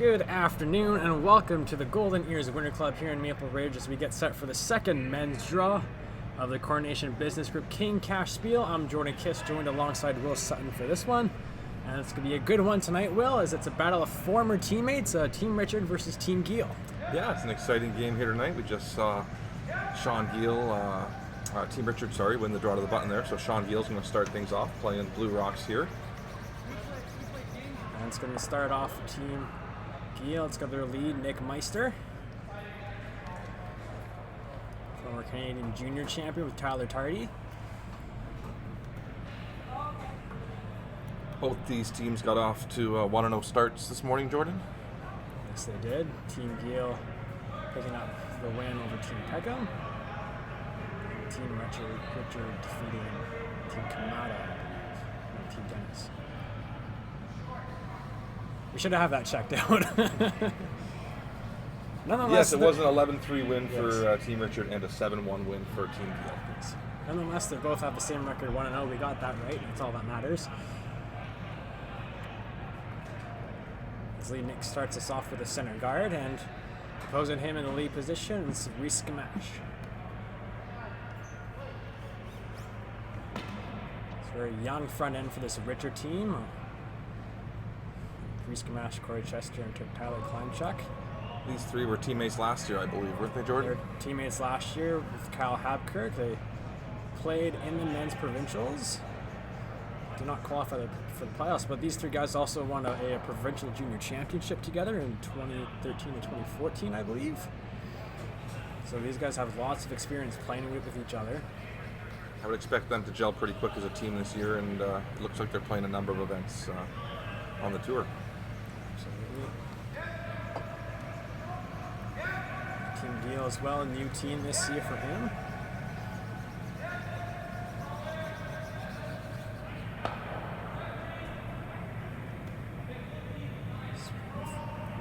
Good afternoon and welcome to the Golden Ears Winter Club here in Maple Ridge as we get set for the second men's draw of the Coronation Business Group King Cash Spiel. I'm Jordan Kiss, joined alongside Will Sutton for this one. And it's going to be a good one tonight, Will, as it's a battle of former teammates, Team Richard versus Team Geall. Yeah, it's an exciting game here tonight. We just saw Geall, Team Richard, win the draw to the button there. So Geall's going to start things off playing Blue Rocks here. And it's going to start off Team Geall. It's got their lead, Nick Meister. Former Canadian Junior Champion with Tyler Tardy. Both these teams got off to 1-0 starts this morning, Jordan. Yes, they did. Team Geall picking up the win over Team Peckham. Team Richard defeating Team Kamada and Team Dennis. We should have that checked out. Nonetheless, yes, it was an 11-3 win for Team Richard and a 7-1 win for Team Geall. Yes. Nonetheless, they both have the same record, 1-0. We got that right. That's all that matters. As lead Nick starts us off with a center guard, and opposing him in the lead position is Reese Gamache. It's a very young front end for this Richard team. Reese Gamache, Corey Chester, and Tyler Kleinchuk. These three were teammates last year, I believe, weren't they, Jordan? They were teammates last year with Kyle Habkirk. They played in the men's provincials. Did not qualify for the playoffs, but these three guys also won a provincial junior championship together in 2013 and 2014, I believe. So these guys have lots of experience playing with each other. I would expect them to gel pretty quick as a team this year, and it looks like they're playing a number of events on the tour. Absolutely. Team Geall as well, a new team this year for him.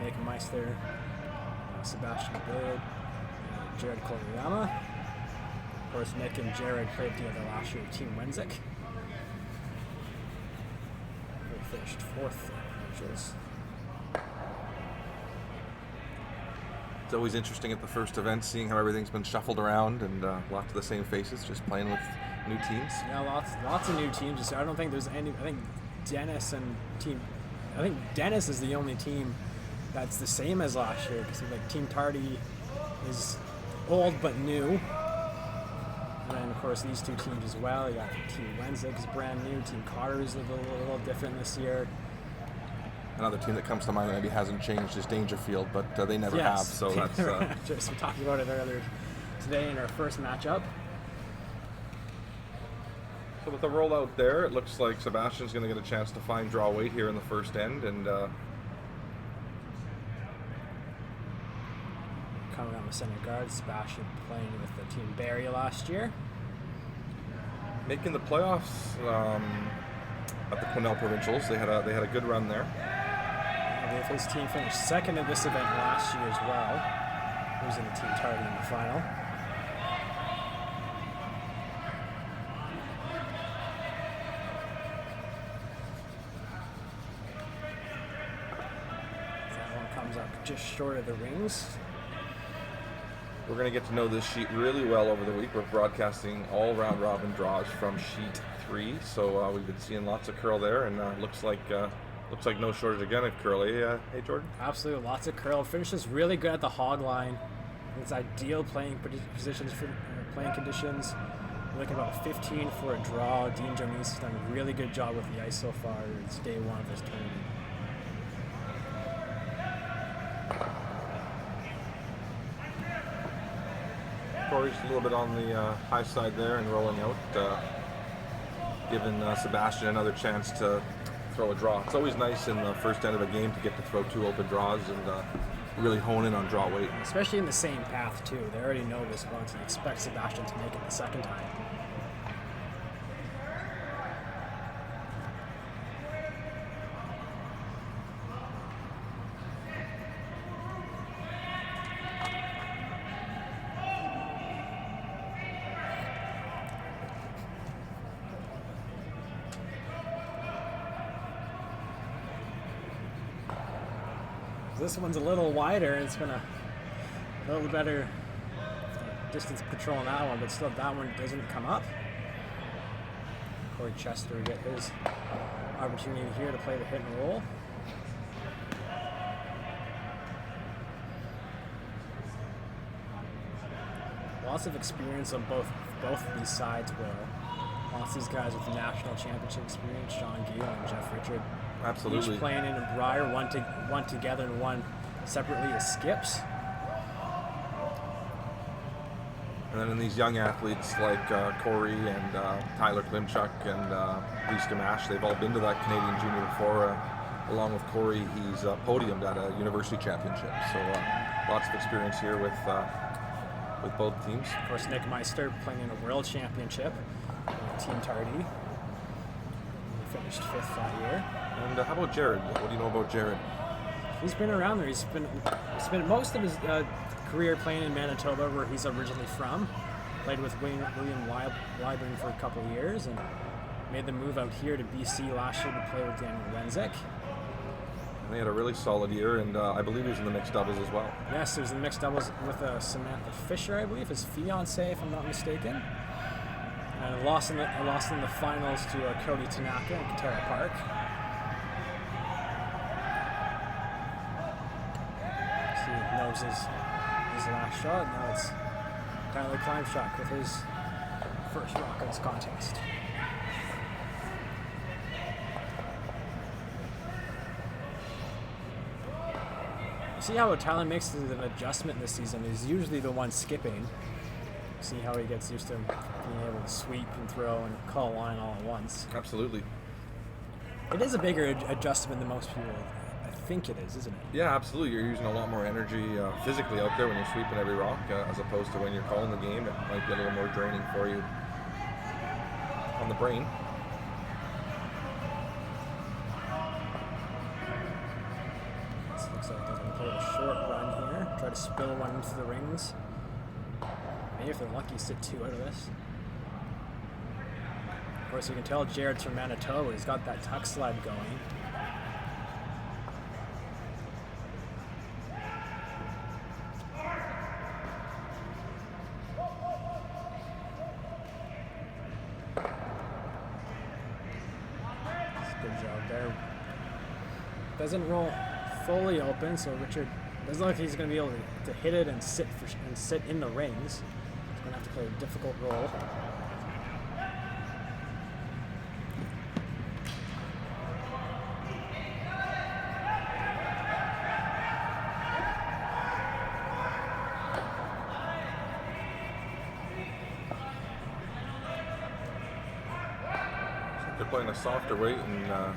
Nick Meister, Sebastian Billard, Jared Koyama. Of course, Nick and Jared played together last year with Team Wenzik. They finished fourth, which is... It's always interesting at the first event seeing how everything's been shuffled around and lots of the same faces, just playing with new teams. Yeah, lots of new teams. I don't think there's any. I think Dennis is the only team that's the same as last year, because like Team Tardy is old but new, and then of course these two teams as well. You got Team Wenzik is brand new. Team Carter is a little different this year. Another team that comes to mind that maybe hasn't changed is Dangerfield, but they never have. So that's just we talked about it earlier today in our first matchup. So with the rollout there, it looks like Sebastian's going to get a chance to find draw weight here in the first end, and coming on the center guard, Sebastian playing with the Team Barry last year, making the playoffs at the Quesnel Provincials. They had a good run there. His team finished second in this event last year as well, losing to Team Tardy in the final. That one comes up just short of the rings. We're going to get to know this sheet really well over the week. We're broadcasting all round robin draws from sheet 3, so we've been seeing lots of curl there, and looks like no shortage again of curl. Hey, Jordan? Absolutely, lots of curl. Finishes really good at the hog line. It's ideal playing positions for playing conditions. We're looking about 15 for a draw. Dean Jonice has done a really good job with the ice so far. It's day one of this tournament. Corey's a little bit on the high side there and rolling out, giving Sebastian another chance to throw a draw. It's always nice in the first end of a game to get to throw two open draws and really hone in on draw weight. Especially in the same path too. They already know this once and expect Sebastian to make it the second time. This one's a little wider. It's been a little better distance control on that one, but still that one doesn't come up. Corey Chester will get his opportunity here to play the hit and roll. Lots of experience on both of these sides, Will. Lots of these guys with national championship experience, Sean Geall and Jeff Richard. Absolutely. Each playing in a Briar, one together and one separately as skips. And then in these young athletes like Corey and Tyler Klimchuk and Reese Gamache, they've all been to that Canadian Junior before. Along with Corey, he's podiumed at a university championship. So lots of experience here with both teams. Of course, Nick Meister playing in a world championship with Team Tardy. He finished 5th that year. And how about Jared? What do you know about Jared? He's been around there. He's spent most of his career playing in Manitoba, where he's originally from. Played with William Lyburn for a couple of years and made the move out here to BC last year to play with Daniel Renzik. And they had a really solid year, and I believe he was in the mixed doubles as well. Yes, he was in the mixed doubles with Samantha Fisher, I believe, his fiancée, if I'm not mistaken. And lost in the finals to Cody Tanaka in Katara Park. He knows his last shot. Now it's Tyler Klimchuk with his first rock in this contest. See how Tyler makes an adjustment this season. He's usually the one skipping. See how he gets used to being able to sweep and throw and call a line all at once. Absolutely. It is a bigger adjustment than most people think it is, isn't it? Yeah, absolutely. You're using a lot more energy physically out there when you're sweeping every rock, as opposed to when you're calling the game. It might be a little more draining for you on the brain. This looks like they're going to play a short run here. Try to spill one into the rings. Maybe if they're lucky, sit 2 out of this. Of course, you can tell Jared's from Manitoba. He's got that tuck slide going. Doesn't roll fully open, so Richard doesn't look like he's going to be able to hit it and sit in the rings. He's going to have to play a difficult roll. They're playing a softer weight, and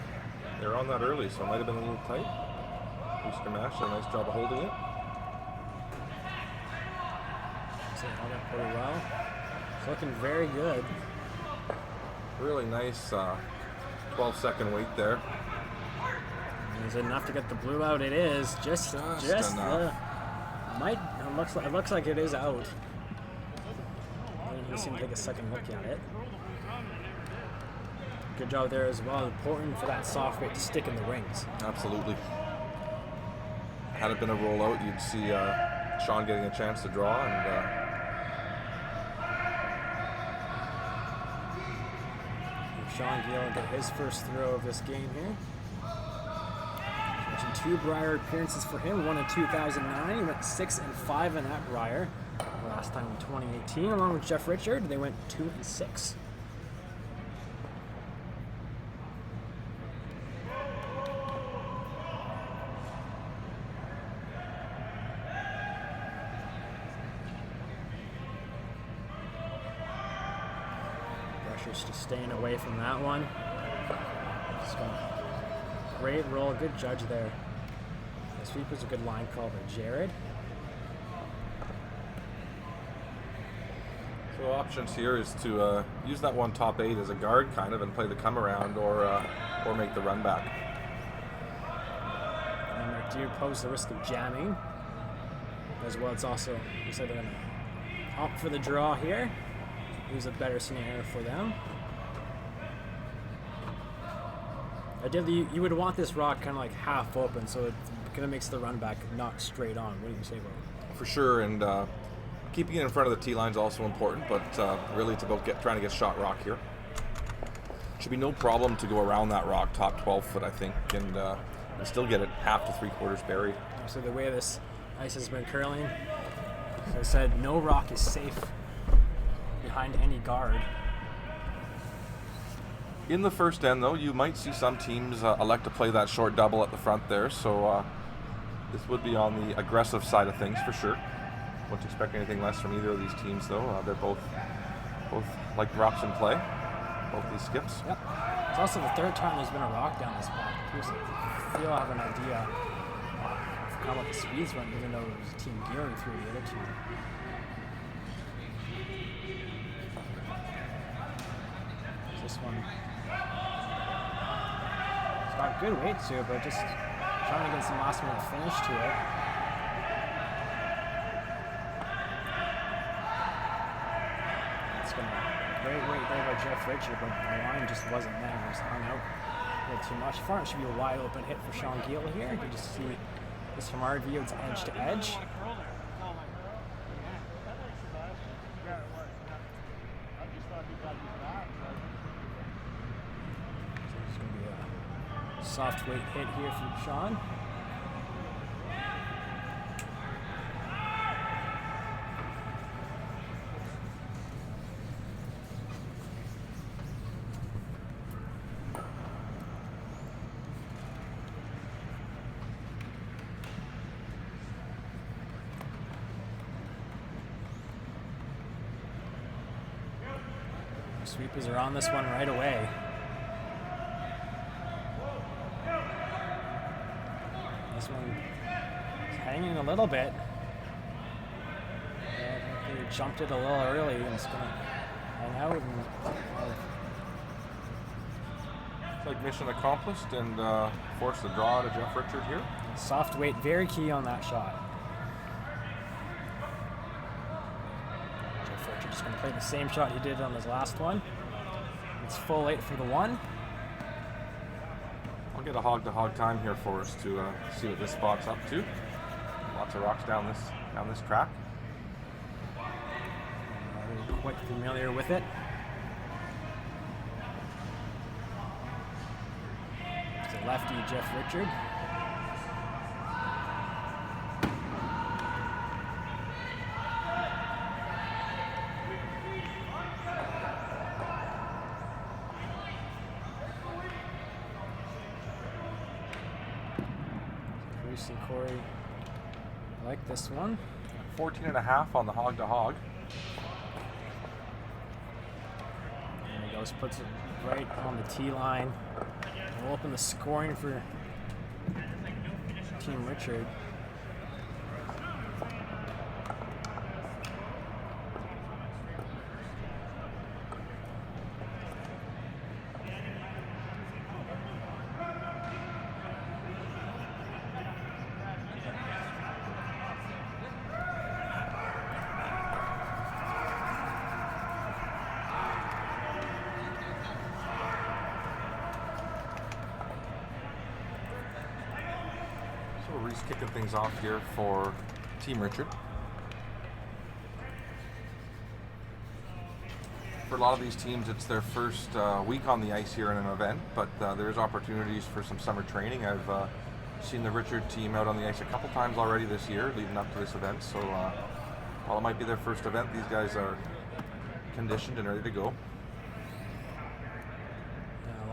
they're on that early, so it might have been a little tight. Reese Gamache did a nice job of holding it. So held up pretty well. It's looking very good. Really nice 12-second wait there. Is it enough to get the blue out? It is. Just enough. It looks like it is out. Just going to take a second look at it. Good job there as well. Important for that soft weight to stick in the rings. Absolutely. Had it been a rollout, you'd see Sean getting a chance to draw, and Sean Geall get his first throw of this game here. Mentioned 2 Briar appearances for him. One in 2009. He went 6-5 in that Briar. Last time in 2018, along with Jeff Richard, they went 2-6. Just staying away from that one. Just gonna, great roll, good judge there. The sweep was a good line call by Jared. so options here is to use that one top 8 as a guard, kind of, and play the come around, or make the run back. And McDeer posed the risk of jamming as well. It's also, you said they're gonna opt for the draw here. Use a better scenario for them. Ideally, you would want this rock kind of like half open, so it kind of makes the run back not straight on. What do you say about it? For sure, and keeping it in front of the tee line is also important, but really it's about trying to get shot rock here. Should be no problem to go around that rock, top 12 foot, I think, and still get it half to 3/4 buried. So the way this ice has been curling, as I said, no rock is safe behind any guard. In the first end, though, you might see some teams elect to play that short double at the front there, so this would be on the aggressive side of things for sure. Wouldn't expect anything less from either of these teams, though. They're both like rocks in play, both these skips. Yep. It's also the third time there's been a rock down this path. I feel I have an idea of how what the speeds went, even though it was Team Geall through the other two. This one, it's got good weight to it, but just trying to get some last minute finish to it. It's gonna great weight there by Jeff Richard, but the line just wasn't there. It was hung out a little too much. Front should be a wide open hit for Sean Geall here. You can just see this from our view. It's edge to edge. Soft weight hit here from Sean. Sweepers are on this one right away. This one is hanging a little bit. They jumped it a little early and it's going to hang out. It's like mission accomplished and force the draw to Jeff Richard here. Soft weight, very key on that shot. Jeff Richard just going to play the same shot he did on his last one. It's full 8 for the one. I'll get a hog-to-hog time here for us to see what this spot's up to. Lots of rocks down this track. I'm quite familiar with it. It's a lefty, Jeff Richard. And Corey, I like this one. 14.5 on the hog-to-hog. There he goes, puts it right on the tee line. We'll open the scoring for Team Richard. Reese kicking things off here for Team Richard. For a lot of these teams, it's their first week on the ice here in an event, but there's opportunities for some summer training. I've seen the Richard team out on the ice a couple times already this year leading up to this event, so while it might be their first event, these guys are conditioned and ready to go.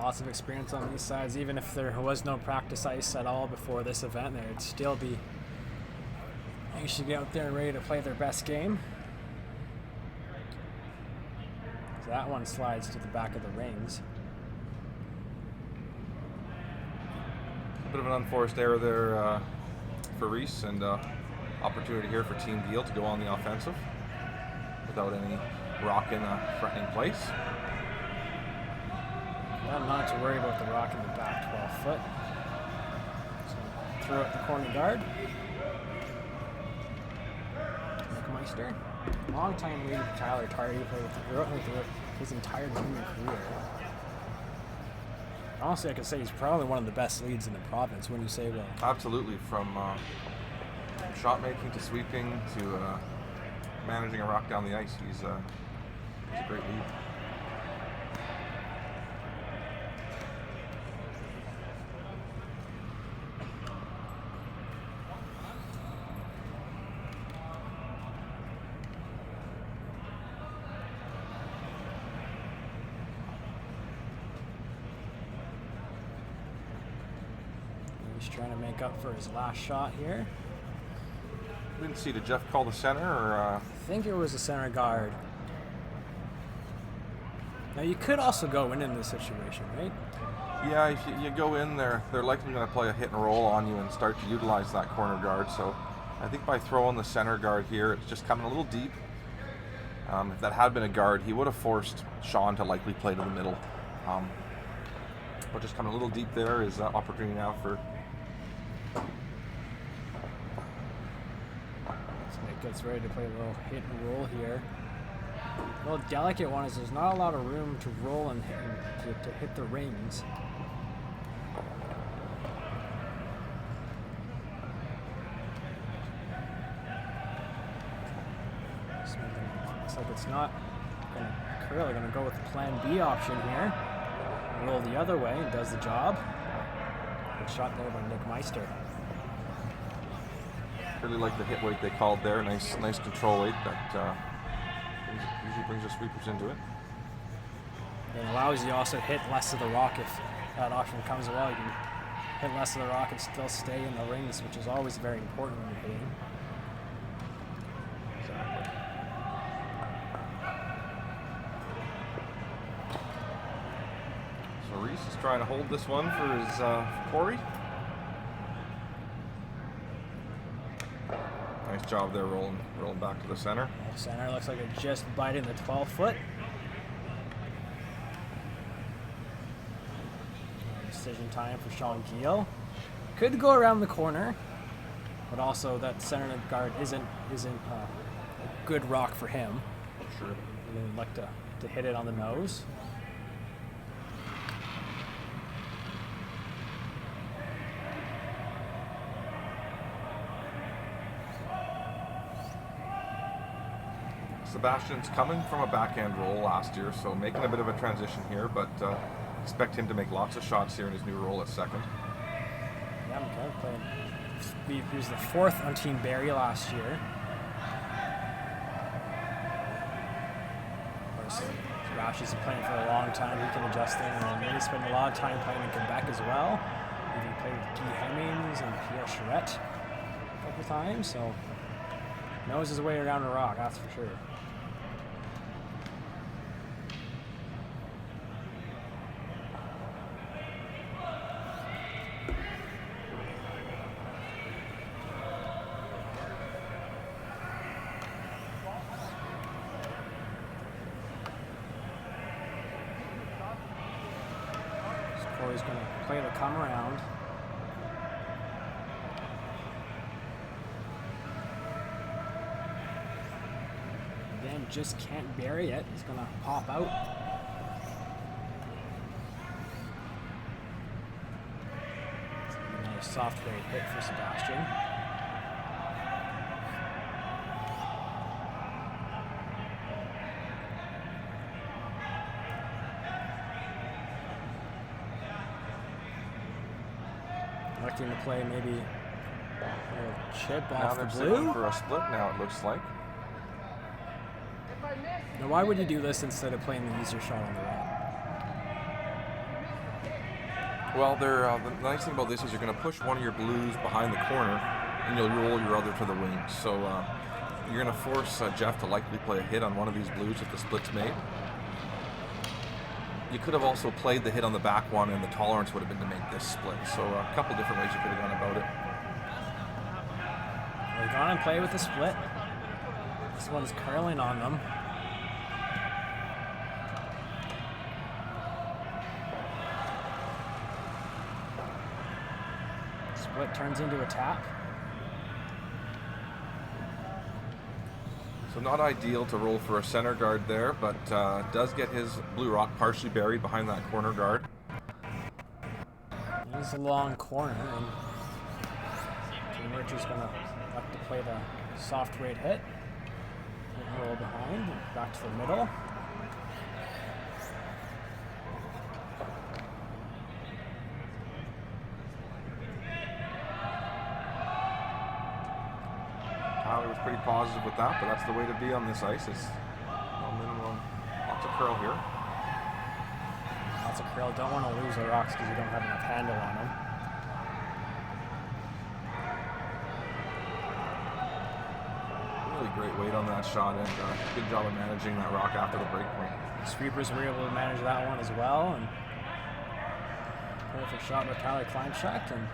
Lots of experience on these sides. Even if there was no practice ice at all before this event, they'd still be anxious to get out there and ready to play their best game. So that one slides to the back of the rings. A bit of an unforced error there for Reese, and opportunity here for Team Geall to go on the offensive without any rock in a threatening place. Not to worry about the rock in the back 12 foot. So throw out the corner guard. Meister. Long time waiting for Tyler Tardy to play with his entire junior career. Honestly, I could say he's probably one of the best leads in the province. Wouldn't you say, Will? Absolutely, from shot making to sweeping to managing a rock down the ice. He's a great lead. He's trying to make up for his last shot here. Didn't see, did Jeff call the center or? I think it was a center guard. Now you could also go in this situation, right? Yeah, if you go in there, they're likely going to play a hit and roll on you and start to utilize that corner guard. So I think by throwing the center guard here, it's just coming a little deep. If that had been a guard, he would have forced Sean to likely play to the middle. But just coming a little deep there is an opportunity now for. Gets ready to play a little hit and roll here. Well, delicate one is there's not a lot of room to roll and to hit the rings. So looks like it's not going to curl. They're going to go with the plan B option here. Roll the other way and does the job. Good shot there by Nick Meister. Really like the hit weight they called there. Nice control weight that usually brings the sweepers into it. It allows you also to hit less of the rock if that option comes well. You can hit less of the rock and still stay in the rings, which is always very important when you're hitting. So Reese is trying to hold this one for his Corey. Nice job there, rolling back to the center. Center looks like it just biting the 12-foot. Decision time for Sean Geall. Could go around the corner, but also that center guard isn't a good rock for him. Sure. He would like to hit it on the nose. Sebastian's coming from a backhand roll last year, so making a bit of a transition here, but expect him to make lots of shots here in his new role at second. Yeah, McKenna playing. He was the 4th on Team Barrie last year. Of course, Sebastian's been playing for a long time. He can adjust things, and then he spent a lot of time playing in Quebec as well. He played with Guy Hemmings and Pierre Charette a couple times, so knows his way around a rock, that's for sure. Corey's going to play the come around. Again, just can't bury it. He's going to pop out. Another soft weight hit for Sebastian. Electing to play maybe a little chip off the blue. For a split now, it looks like. Now, why would you do this instead of playing the easier shot on the right? Well, the nice thing about this is you're going to push one of your blues behind the corner, and you'll roll your other to the wing. So you're going to force Jeff to likely play a hit on one of these blues if the split's made. You could have also played the hit on the back one, and the tolerance would have been to make this split. So a couple different ways you could have gone about it. They're going to play with the split. This one's curling on them. Split turns into a tap. So not ideal to roll for a center guard there, but does get his blue rock partially buried behind that corner guard. It's a long corner, and Team Richard's going to have to play the soft rate hit. And roll behind, and back to the middle. Tyler was pretty positive with that, but that's the way to be on this ice. It's minimum, lots of curl here. Lots of curl. Don't want to lose the rocks because you don't have enough handle on them. Really great weight on that shot, and good job of managing that rock after the break point. The sweepers were able to manage that one as well, and perfect shot by Tyler Kleinschak, and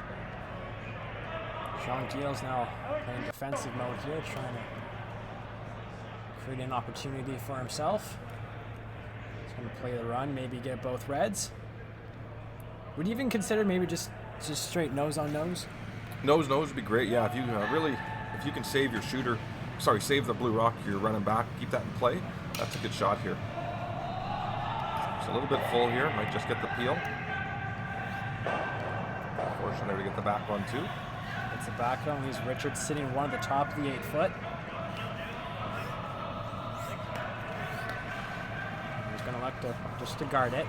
Sean Geall's now playing defensive mode here, trying to create an opportunity for himself. He's going to play the run, maybe get both reds. Would you even consider maybe just straight nose on nose? Nose would be great. Yeah, if you if you can save your shooter, save the blue rock you're running back, keep that in play. That's a good shot here. It's a little bit full here. Might just get the peel. Fortunate to get the back one too. It's the back one. He's Richard sitting one at the top of the 8-foot. He's going to elect just to guard it.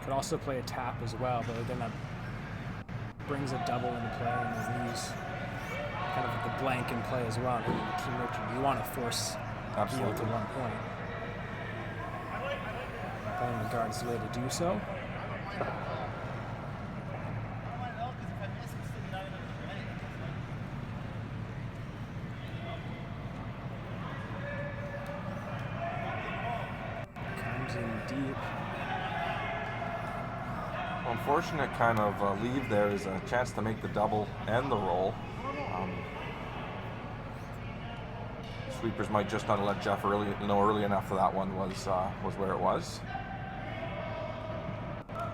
Could also play a tap as well, but then that brings a double into play and then leaves kind of the blank in play as well. And Team Richard, you want to force Geall to 1 point. Playing the guard's the way to do so. Comes in deep. Unfortunate kind of leave there is a chance to make the double and the roll. Sweepers might just not have let Jeff early enough that that one was where it was.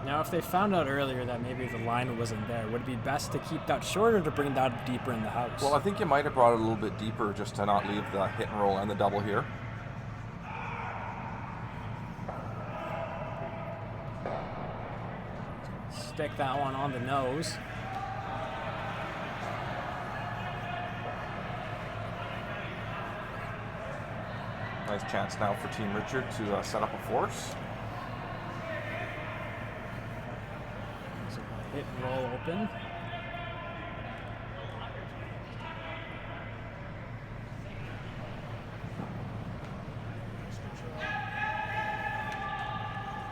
Now, if they found out earlier that maybe the line wasn't there, would it be best to keep that short or to bring that deeper in the house? Well, I think you might have brought it a little bit deeper just to not leave the hit and roll and the double here. Stick that one on the nose. Nice chance now for Team Richard to set up a force. So hit and roll open.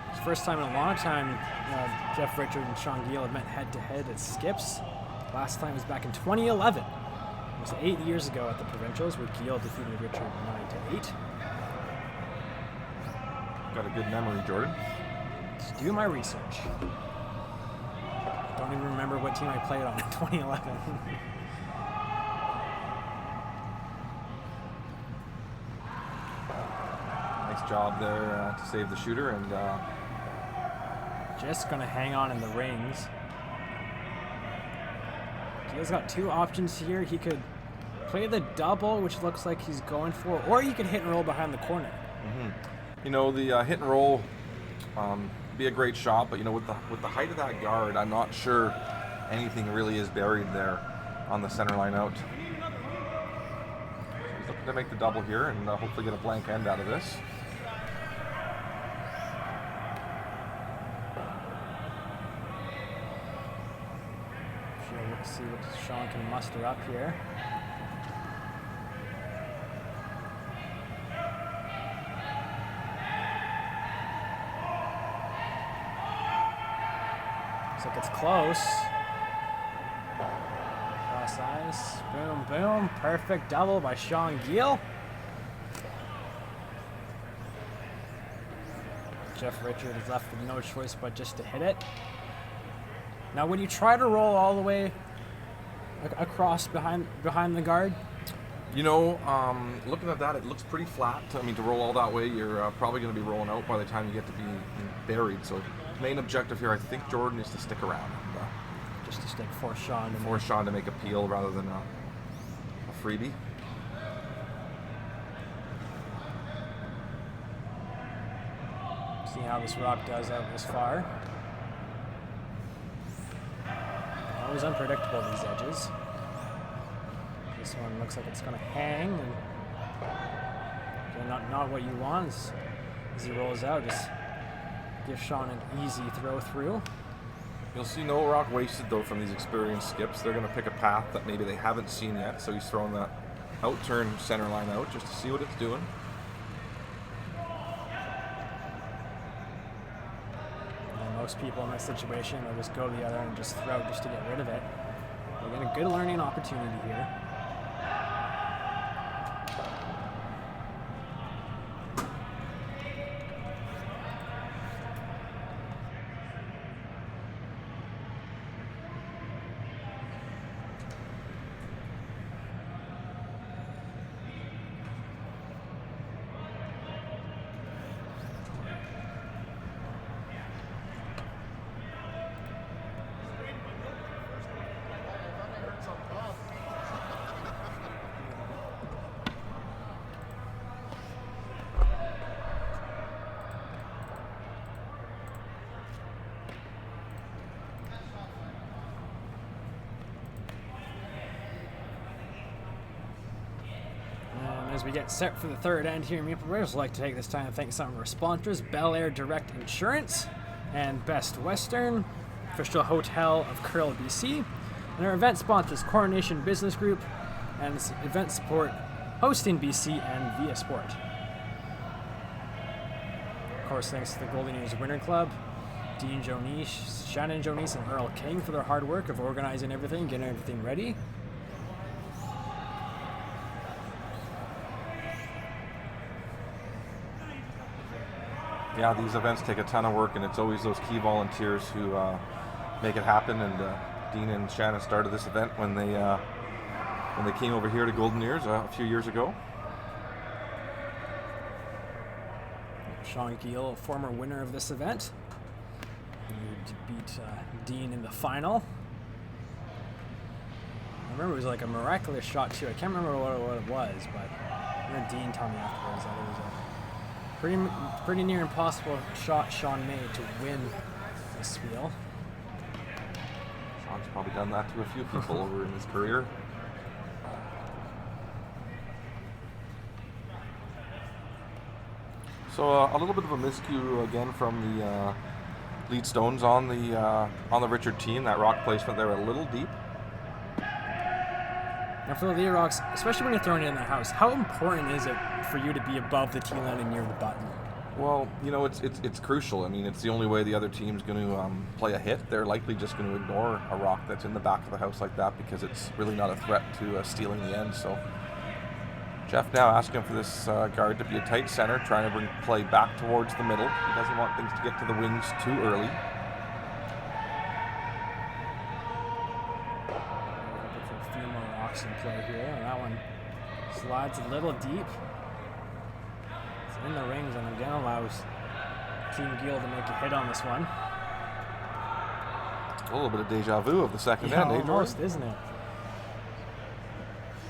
It's the first time in a long time Jeff Richard and Sean Geall have met head-to-head at Skips. Last time was back in 2011. It was 8 years ago at the Provincials where Geall defeated Richard 9-8. Got a good memory, Jordan. Just do my research. Don't even remember what team I played on in 2011. Nice job there to save the shooter, and just gonna hang on in the rings. Geall's got two options here. He could play the double, which looks like he's going for, or he could hit and roll behind the corner. Mm-hmm. You know, the hit and roll be a great shot, but you know, with the height of that guard, I'm not sure anything really is buried there on the center line out. So he's looking to make the double here and hopefully get a blank end out of this. Let's see what Sean can muster up here. Looks like it's close. Cross ice. Boom, boom. Perfect double by Sean Geall. Jeff Richard is left with no choice but just to hit it. Now, when you try to roll all the way across behind the guard, you know, looking at that, it looks pretty flat. I mean, to roll all that way, you're probably going to be rolling out by the time you get to be buried. So, main objective here, I think Jordan is to stick around. just to force Sean to Force Sean to make a peel rather than a freebie. See how this rock does out this far. Always unpredictable, these edges. This one looks like it's going to hang, and again, not what you want as he rolls out. Just give Sean an easy throw through. You'll see no rock wasted though from these experienced skips. They're going to pick a path that maybe they haven't seen yet, so he's throwing that out-turn center line out just to see what it's doing. And most people in this situation will just go to the other and just throw just to get rid of it. We're getting a good learning opportunity here. As we get set for the third end here, Maple Bears would like to take this time to thank some of our sponsors: Bel Air Direct Insurance and Best Western, official hotel of Curl, BC, and our event sponsors: Coronation Business Group and Event Support Hosting BC and Via Sport. Of course, thanks to the Golden Ears Winter Club, Dean Jonice, Shannon Jonice, and Earl King for their hard work of organizing everything, getting everything ready. Yeah, these events take a ton of work, and it's always those key volunteers who make it happen. And Dean and Shannon started this event when they came over here to Golden Ears a few years ago. Sean Geall, a former winner of this event, he beat Dean in the final. I remember it was like a miraculous shot too. I can't remember what it was, but I remember Dean telling me afterwards that it was a pretty near impossible shot Sean made to win the Spiel. Sean's probably done that to a few people over in his career. So a little bit of a miscue again from the lead stones on the Richard team. That rock placement there a little deep. Now for the lead rocks, especially when you're throwing it in the house, how important is it for you to be above the tee line and near the button? Well, you know, it's crucial. I mean, it's the only way the other team's going to play a hit. They're likely just going to ignore a rock that's in the back of the house like that because it's really not a threat to stealing the end. So Jeff now asking for this guard to be a tight center, trying to bring play back towards the middle. He doesn't want things to get to the wings too early. A few more rocks in play here, and that one slides a little deep. It's in the rings, and again allows Team Geall to make a hit on this one. A little bit of deja vu of the second end, almost, isn't it?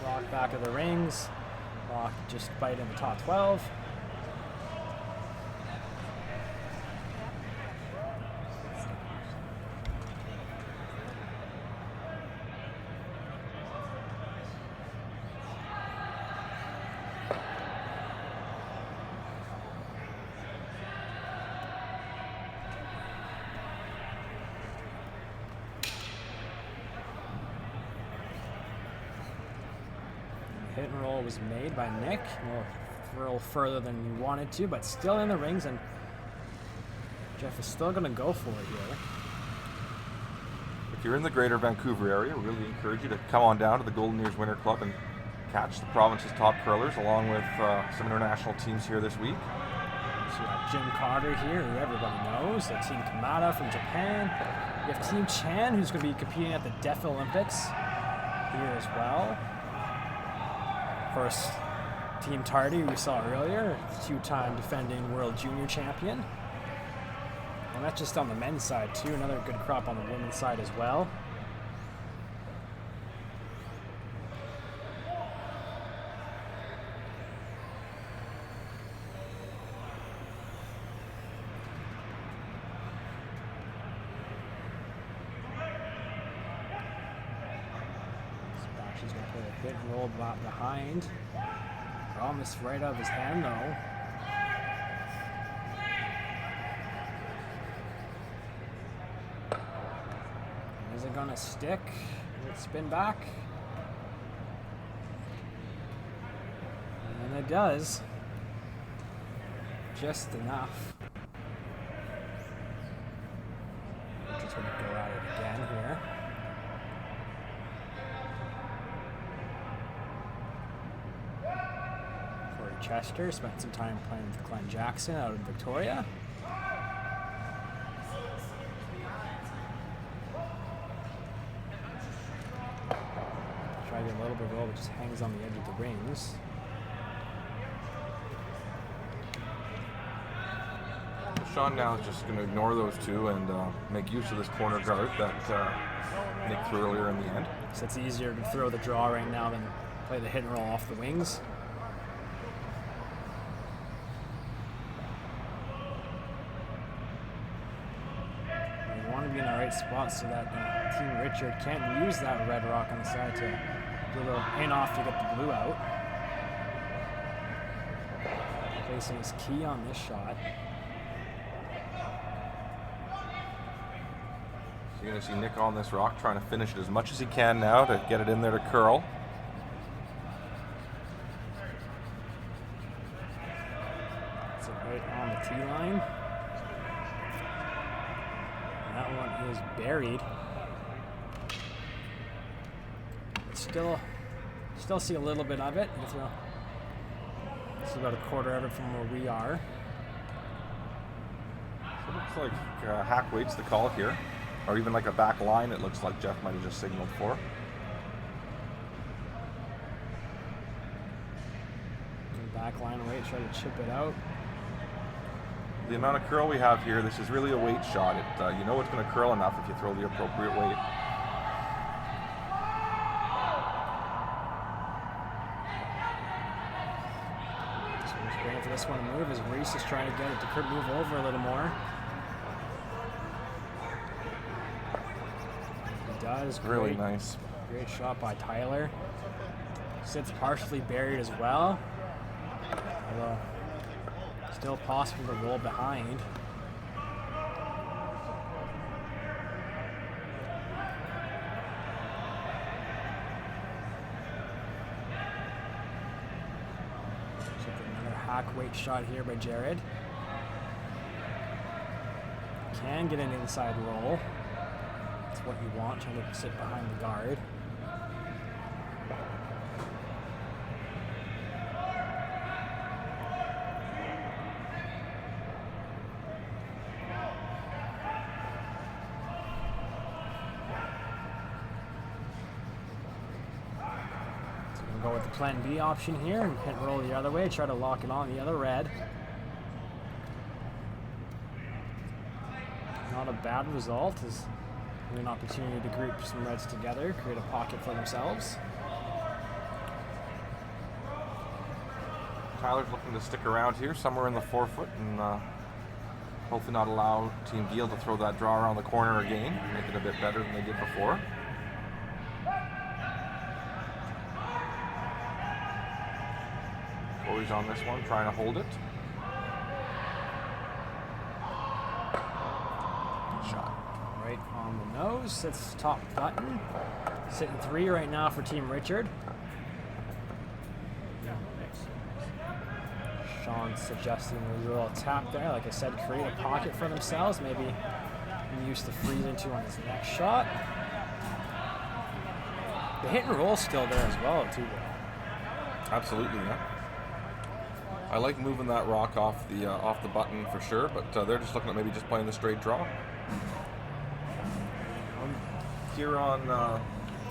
Rock back of the rings. Rock just bite in the top 12. Hit and roll was made by Nick. A little further than he wanted to, but still in the rings, and Jeff is still going to go for it here. If you're in the greater Vancouver area, we really encourage you to come on down to the Golden Ears Winter Club and catch the province's top curlers along with some international teams here this week. So you have Jim Carter here, who everybody knows, the Team Kamada from Japan. You have Team Chan, who's going to be competing at the Deaf Olympics here as well. Of course, Team Tardy, who we saw earlier, two-time defending world junior champion. And that's just on the men's side too, another good crop on the women's side as well. She's going to play a hit and roll behind. Almost right out of his hand, though. Is it going to stick? Will it spin back? And it does. Just enough. We're just going to go at it again here. Corey Chester spent some time playing with Glenn Jackson out in Victoria. Try to get a little bit of roll, but just hangs on the edge of the rings. Sean now is just going to ignore those two and make use of this corner guard that Nick threw earlier in the end. So it's easier to throw the draw right now than play the hit and roll off the wings. You want to be in the right spot so that Team Richard can't use that red rock on the side to do a little in off to get the blue out. Placing his key on this shot. You're going to see Nick on this rock trying to finish it as much as he can now to get it in there to curl. It's right on the tee line. That one is buried. Still see a little bit of it. It's about a quarter of it from where we are. So it looks like hack weight's the call here. Or even like a back line, it looks like Jeff might have just signaled for. Back line weight, try to chip it out. The amount of curl we have here, this is really a weight shot. You know it's going to curl enough if you throw the appropriate weight. So we're just waiting for this one to move as Reese is trying to get it to move over a little more. Does really nice. Great shot by Tyler. Sits partially buried as well. Although still possible to roll behind. So another hack weight shot here by Jared. Can get an inside roll. That's what you want, trying to sit behind the guard. So we're going to go with the plan B option here and hit roll the other way, try to lock it on the other red. Not a bad result. An opportunity to group some reds together, create a pocket for themselves. Tyler's looking to stick around here somewhere in the 4 foot and hopefully not allow Team Geall to throw that draw around the corner again, make it a bit better than they did before. Corey's on this one, trying to hold it. Right on the nose, sits top button. Sitting 3 right now for Team Richard. Sean suggesting a little tap there. Like I said, create a pocket for themselves. Maybe use the freeze into on his next shot. The hit and roll still there as well, too. Absolutely, yeah. I like moving that rock off the button for sure, but they're just looking at maybe just playing the straight draw. Here on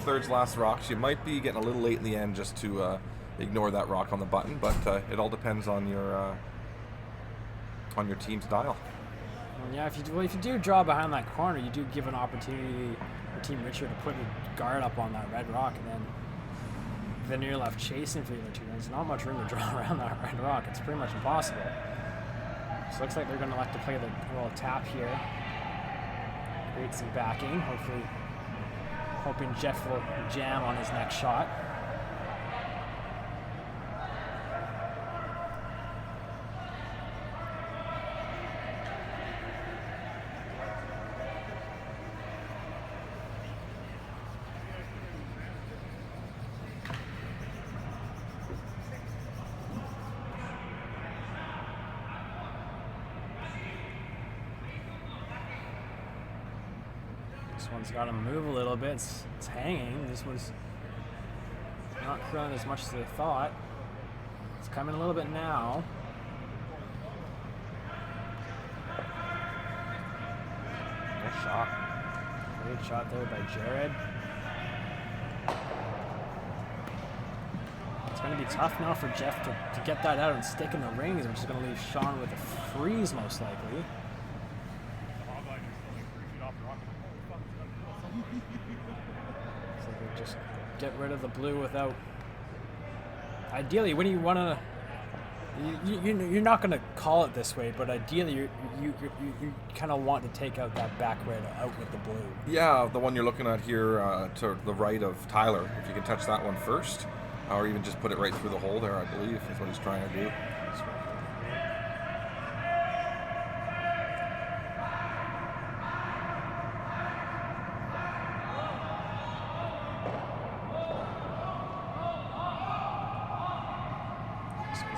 third's last rocks, you might be getting a little late in the end just to ignore that rock on the button, but it all depends on your team style. Well, yeah, if you do draw behind that corner, you do give an opportunity for Team Richard to put a guard up on that red rock, and then you're left chasing for the other two. There's not much room to draw around that red rock. It's pretty much impossible. So it looks like they're going to like to play the little tap here. Create some backing, hopefully hoping Jeff will jam on his next shot. This one's got to move a little bit. It's hanging. This one's not curling as much as I thought. It's coming a little bit now. Good shot. Great shot there by Jared. It's going to be tough now for Jeff to get that out and stick in the rings, which is going to leave Sean with a freeze most likely. So they just get rid of the blue without. Ideally, when you want to, you're not going to call it this way, but ideally you kind of want to take out that back red out with the blue. Yeah, the one you're looking at here to the right of Tyler. If you can touch that one first, or even just put it right through the hole there, I believe is what he's trying to do.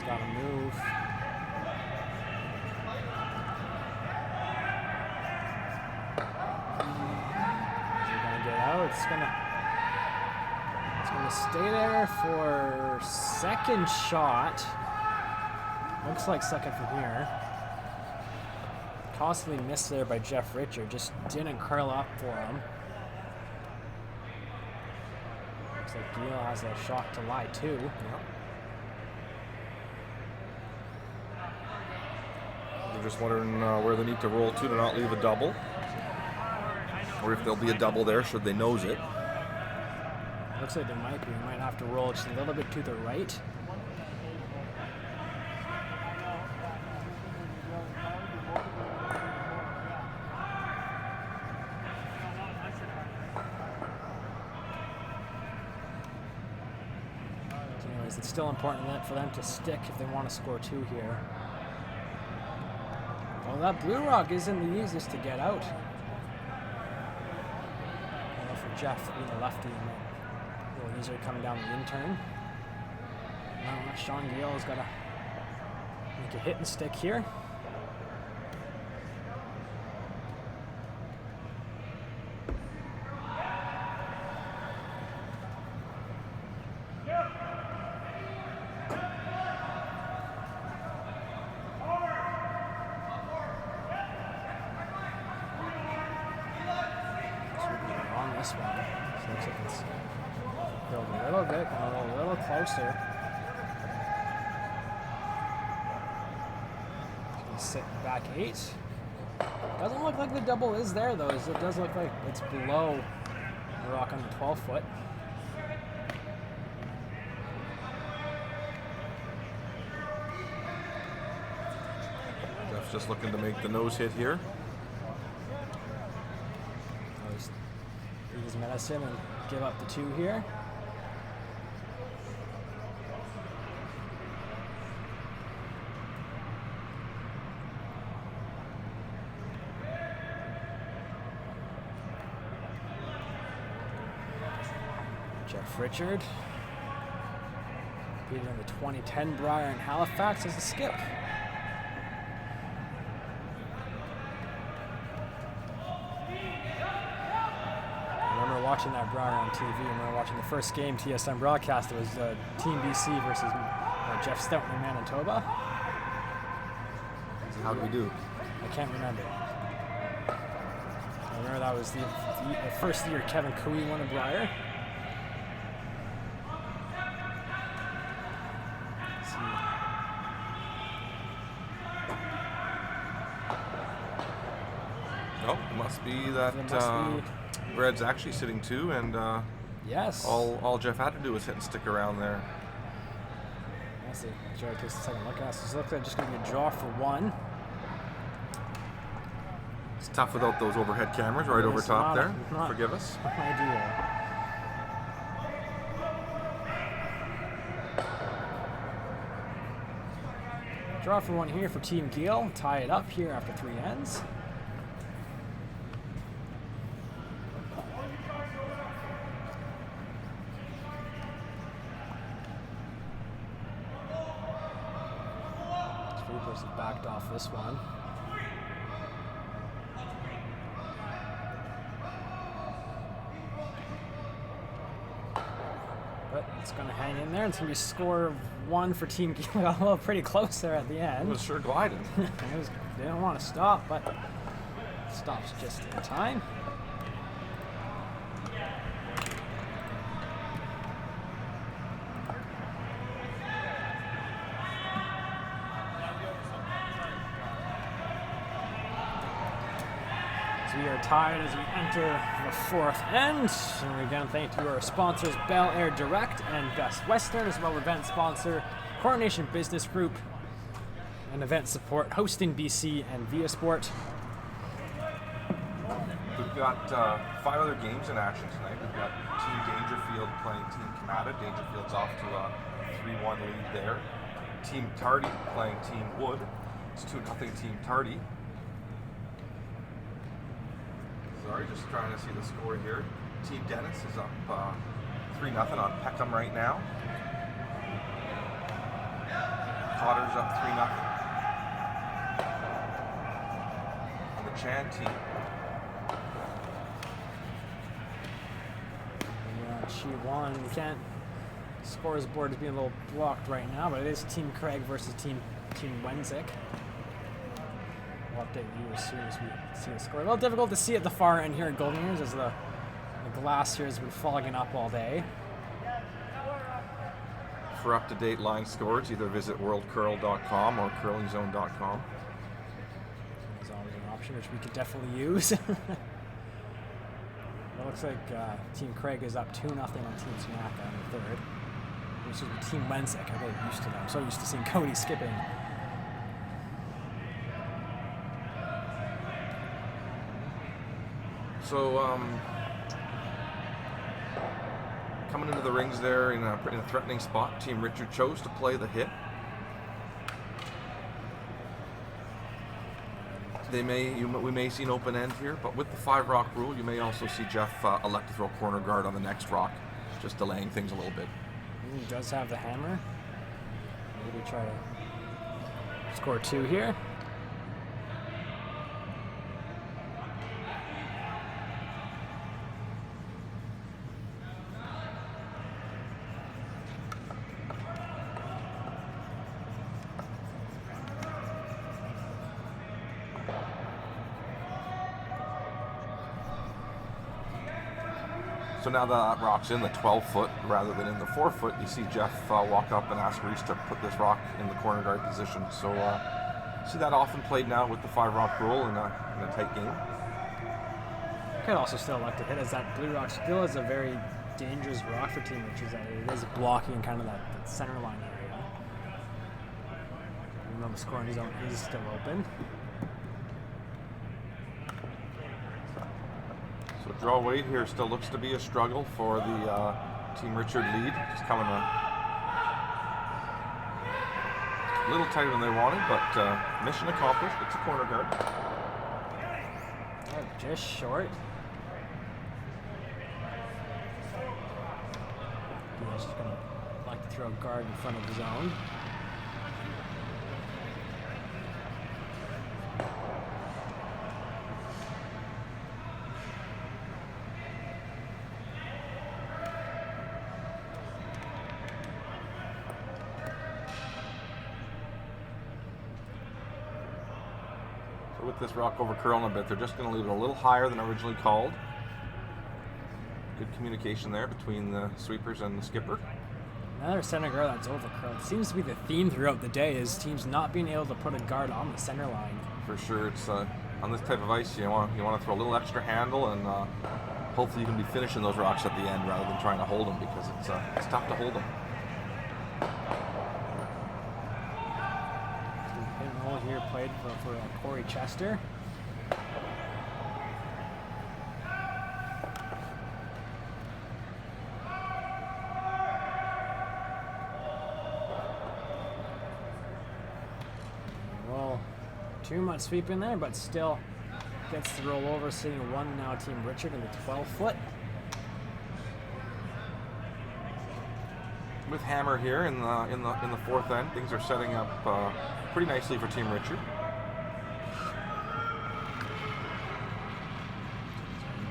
Got to move. Is it going to get out? It's going to stay there for second shot. Looks like second from here. Costly missed there by Jeff Richard. Just didn't curl up for him. Looks like Geall has a shot to lie too. Yep. They're just wondering where they need to roll to not leave a double, or if there'll be a double there should they nose it. Looks like there might be. We might have to roll just a little bit to the right. Anyways, it's still important for them to stick if they want to score two here. Well, that blue rock isn't the easiest to get out. Well, for Jeff being a lefty, a little easier coming down the in-turn. Now Sean Geall's got to make a hit and stick here. This one. So looks like it's built a little bit, a little closer. It's going to sit back 8. Doesn't look like the double is there though. It does look like it's below the rock on the 12 foot. Jeff's just looking to make the nose hit here. Use medicine and give up the 2 here. Jeff Richard, beating the 2010 Briar in Halifax as a skip. Watching that Briar on TV, and we were watching the first game TSN broadcast. It was Team BC versus Jeff Stoughton in Manitoba. How did we do? I can't remember. I remember that was the first year Kevin Cooey won a Briar. Oh, it must be that Red's actually sitting 2, and yes, all Jeff had to do was hit and stick around there. Let's see. Jared takes a second look at us. It looks like just going to be a draw for 1. It's tough without those overhead cameras right over top there. Not Forgive us. Ideal. Draw for one here for Team Geall. Tie it up here after 3 ends. Sweepers have backed off this one. But it's going to hang in there. It's going to be score of 1 for Team Geall. Well, pretty close there at the end. It was sure gliding. They don't want to stop, but stops just in time. We are tied as we enter the 4th end. And again, thank you to our sponsors, Bel Air Direct and Best Western, as well as event sponsor, Coronation Business Group, and event support, Hosting BC and Via Sport. We've got 5 other games in action tonight. We've got Team Dangerfield playing Team Canada. Dangerfield's off to a 3-1 lead there. Team Tardy playing Team Wood. It's 2-0 Team Tardy. Sorry, just trying to see the score here. Team Dennis is up 3-0 on Peckham right now. Cotter's up 3-0 on the Chan team. Yeah, she won. We can't. Scores board is being a little blocked right now, but it is Team Craig versus Team Wenzik. We'll update you as soon as we see the score. A little difficult to see at the far end here at Golden Ears as the glass here has been fogging up all day. For up-to-date line scores, either visit worldcurl.com or curlingzone.com. There's always an option which we could definitely use. It looks like Team Craig is up 2-0 on Team Tanaka in the 3rd. Which is Team Wenzik. I get used to them. I'm so used to seeing Cody skipping. So, coming into the rings there in a threatening spot, Team Richard chose to play the hit. We may see an open end here, but with the 5-rock rule, you may also see Jeff elect to throw corner guard on the next rock, just delaying things a little bit. He does have the hammer. Maybe try to score 2 here. So now that rock's in the 12-foot rather than in the 4-foot, you see Jeff walk up and ask Reese to put this rock in the corner guard position. So see that often played now with the 5-rock rule in a tight game. Could also still like to hit as that blue rock still is a very dangerous rock for Team Richards. It is blocking kind of that center line area. Even though the scoring zone is still open. So draw weight here still looks to be a struggle for the Team Richard lead. It's coming a little tighter than they wanted, but mission accomplished. It's a corner guard. Oh, just short. He's just gonna like to throw a guard in front of his own. With this rock over curling a bit, they're just going to leave it a little higher than originally called. Good communication there between the sweepers and the skipper. Another center guard that's over curled. Seems to be the theme throughout the day is teams not being able to put a guard on the center line. For sure, it's on this type of ice you want to throw a little extra handle, and hopefully you can be finishing those rocks at the end rather than trying to hold them, because it's tough to hold them. Here played for Corey Chester. Well, too much sweep in there, but still gets the roll over, sitting 1 now, Team Richard in the 12-foot. With Hammer here in the fourth end, things are setting up pretty nicely for Team Richard.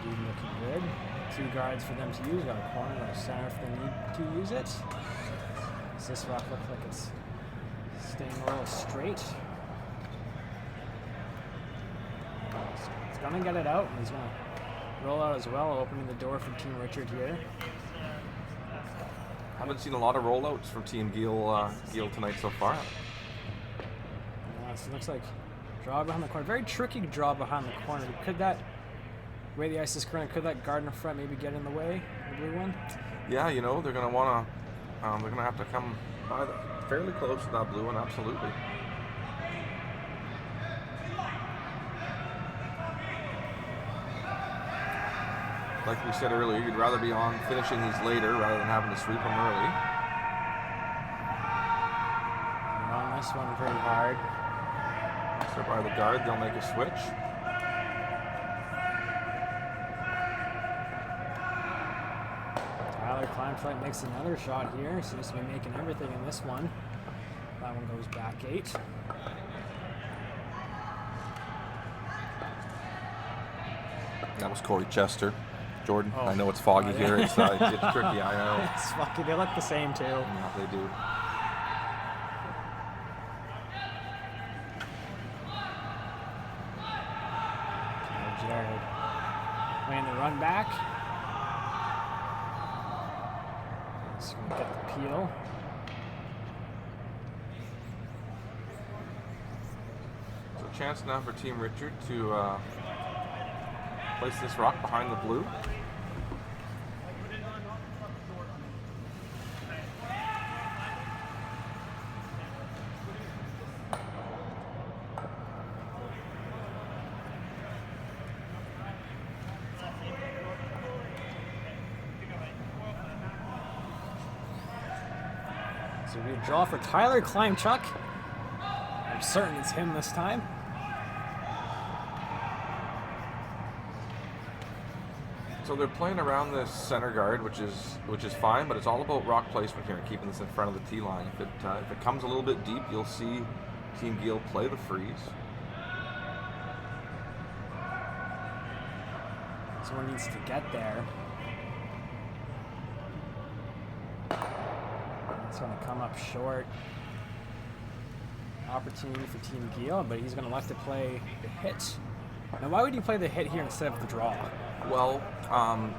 Indeed looking good. 2 guards for them to use. Got a corner, got a center if they need to use it. Does this rock look like it's staying a little straight? He's gonna get it out, and he's gonna roll out as well, opening the door for Team Richard here. Haven't seen a lot of rollouts from Team Geall tonight so far. Yeah, so it looks like draw behind the corner. Very tricky draw behind the corner. Could that, way the ice is current, could that guard in the front maybe get in the way, the blue one? Yeah, you know, they're going to want to, they're going to have to come by fairly close to that blue one, absolutely. Like we said earlier, you'd rather be on finishing these later rather than having to sweep them early. On this one pretty hard. So by the guard, they'll make a switch. Tyler Kleinfeld makes another shot here. Seems to be making everything in this one. That one goes back 8. That was Corey Chester. Jordan, Oh. I know it's foggy Yeah. here. It's tricky, I know. It's fucking, they look the same too. Yeah, they do. Jared playing the run back. Just gonna get the peel. So a chance now for Team Richard to place this rock behind the blue. So we draw for Tyler Kleinchuk. I'm certain it's him this time. So they're playing around this center guard, which is fine, but it's all about rock placement here and keeping this in front of the T line. If it comes a little bit deep, you'll see Team Geall play the freeze. Someone needs to get there. It's going to come up short. Opportunity for Team Geall, but he's going to like to play the hit. Now, why would you play the hit here instead of the draw? Well,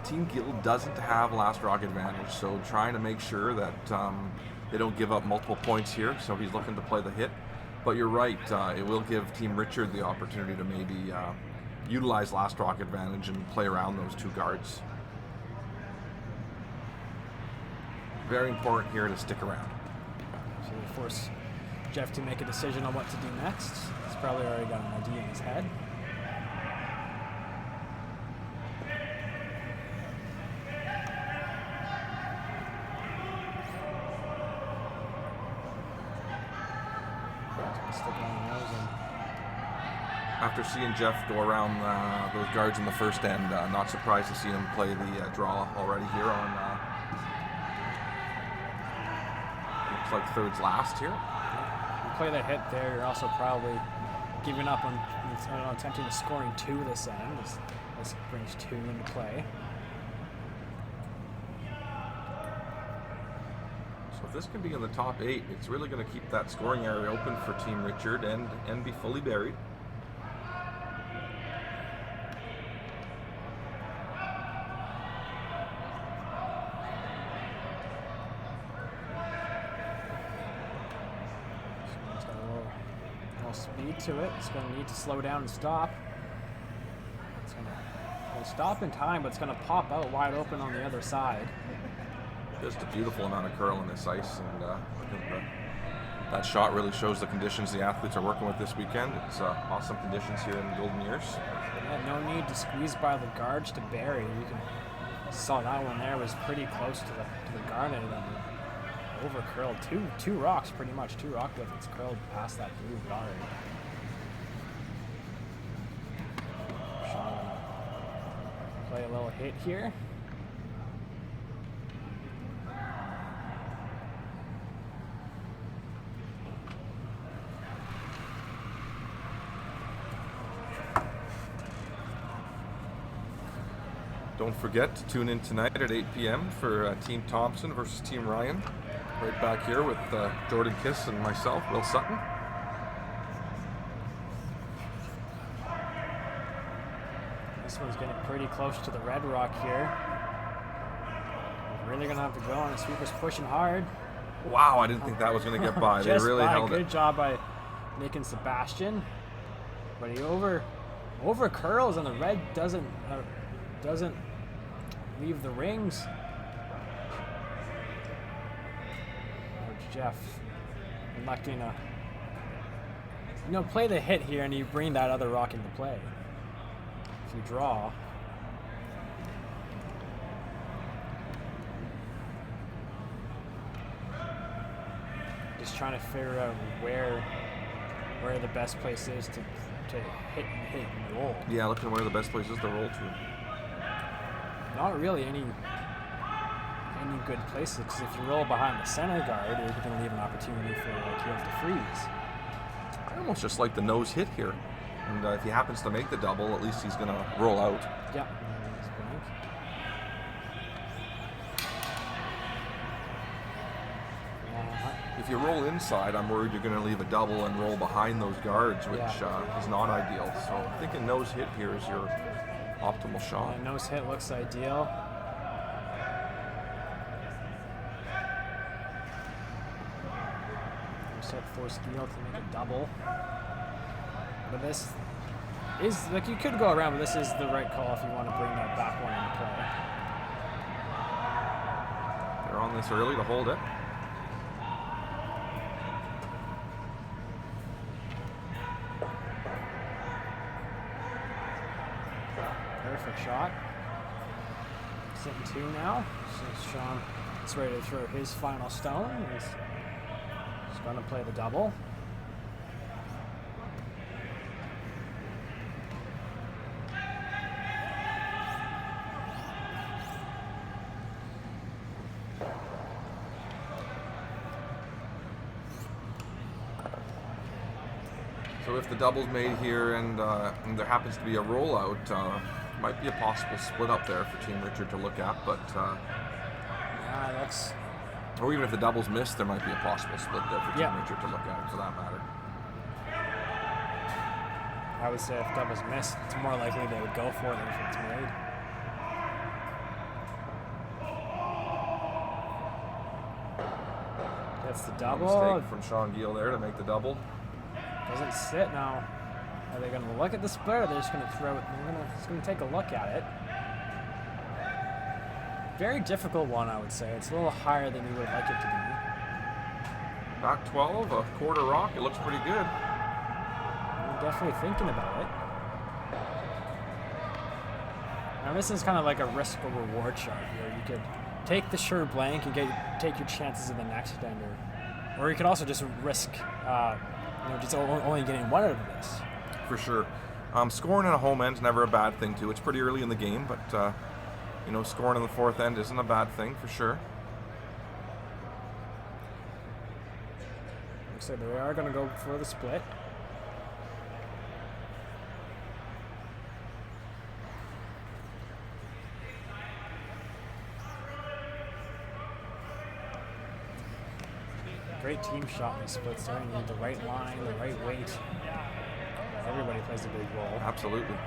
Team Geall doesn't have last rock advantage, so trying to make sure that they don't give up multiple points here, so he's looking to play the hit. But you're right, it will give Team Richard the opportunity to maybe utilize last rock advantage and play around those 2 guards. Very important here to stick around. So they force Jeff to make a decision on what to do next. He's probably already got an idea in his head. After seeing Jeff go around those guards in the first end, not surprised to see him play the draw already here on, looks like thirds last here. You play that hit there, you're also probably giving up on attempting to scoring 2 this end. This brings 2 into play. So if this can be in the top 8, it's really going to keep that scoring area open for Team Richard and be fully buried. Speed to it. It's going to need to slow down and stop. It's going to stop in time, but it's going to pop out wide open on the other side. Just a beautiful amount of curl in this ice, and I think that shot really shows the conditions the athletes are working with this weekend. It's awesome conditions here in the Golden Years. Yeah, no need to squeeze by the guards to bury. You can saw that one there was pretty close to the garnet and over curled. Two rocks pretty much. 2 rock widths curled past that blue guard. play a little hit here. Don't forget to tune in tonight at 8 p.m. for Team Thompson versus Team Ryan. Right back here with Jordan Kiss and myself, Will Sutton. This one's getting pretty close to the red rock here. Really gonna have to go, and the sweeper's pushing hard. Wow, I didn't think that was gonna get by. They really held it. Good job by Nick and Sebastian. But he over curls, and the red doesn't leave the rings. Or Jeff electing to play the hit here, and you bring that other rock into play. If you draw. Just trying to figure out where the best place is to hit and roll. Yeah, looking where the best place is to roll to. Not really any good places, because if you roll behind the center guard, you're going to leave an opportunity for you have to freeze. I almost just like the nose hit here, and if he happens to make the double, at least he's going to roll out. Yeah. If you roll inside, I'm worried you're going to leave a double and roll behind those guards, which is not ideal. So I think a nose hit here is your optimal shot. Yeah, nose hit looks ideal. Set force Geall to make a double. But this is, like, you could go around, but this is the right call if you want to bring that back one into play. They're on this early to hold it. Perfect shot. Sitting 2 now. So Sean is ready to throw his final stone. He's going to play the double. So if the double's made here and there happens to be a rollout, might be a possible split up there for Team Richard to look at, but yeah, that's. Or even if the double's missed, there might be a possible split there for Team Richard to look at, for that matter. I would say if double's missed, it's more likely they would go for it than if it's made. Gets the double. Mistake from Sean Geall there to make the double. Doesn't sit now. Are they going to look at the split, or are they just going to throw it? Just going to take a look at it. Very difficult one, I would say. It's a little higher than you would like it to be. Back 12, a quarter rock. It looks pretty good. I'm definitely thinking about it. Now this is kind of like a risk or reward chart here. You could take the sure blank and take your chances in the next ender, or you could also just risk, just only getting one out of this. For sure. Scoring in a home end's never a bad thing too. It's pretty early in the game, but scoring in the fourth end isn't a bad thing for sure. Looks like they are going to go for the split. Great team shot in these splits there. You need the right line, the right weight. Everybody plays a big role. Absolutely.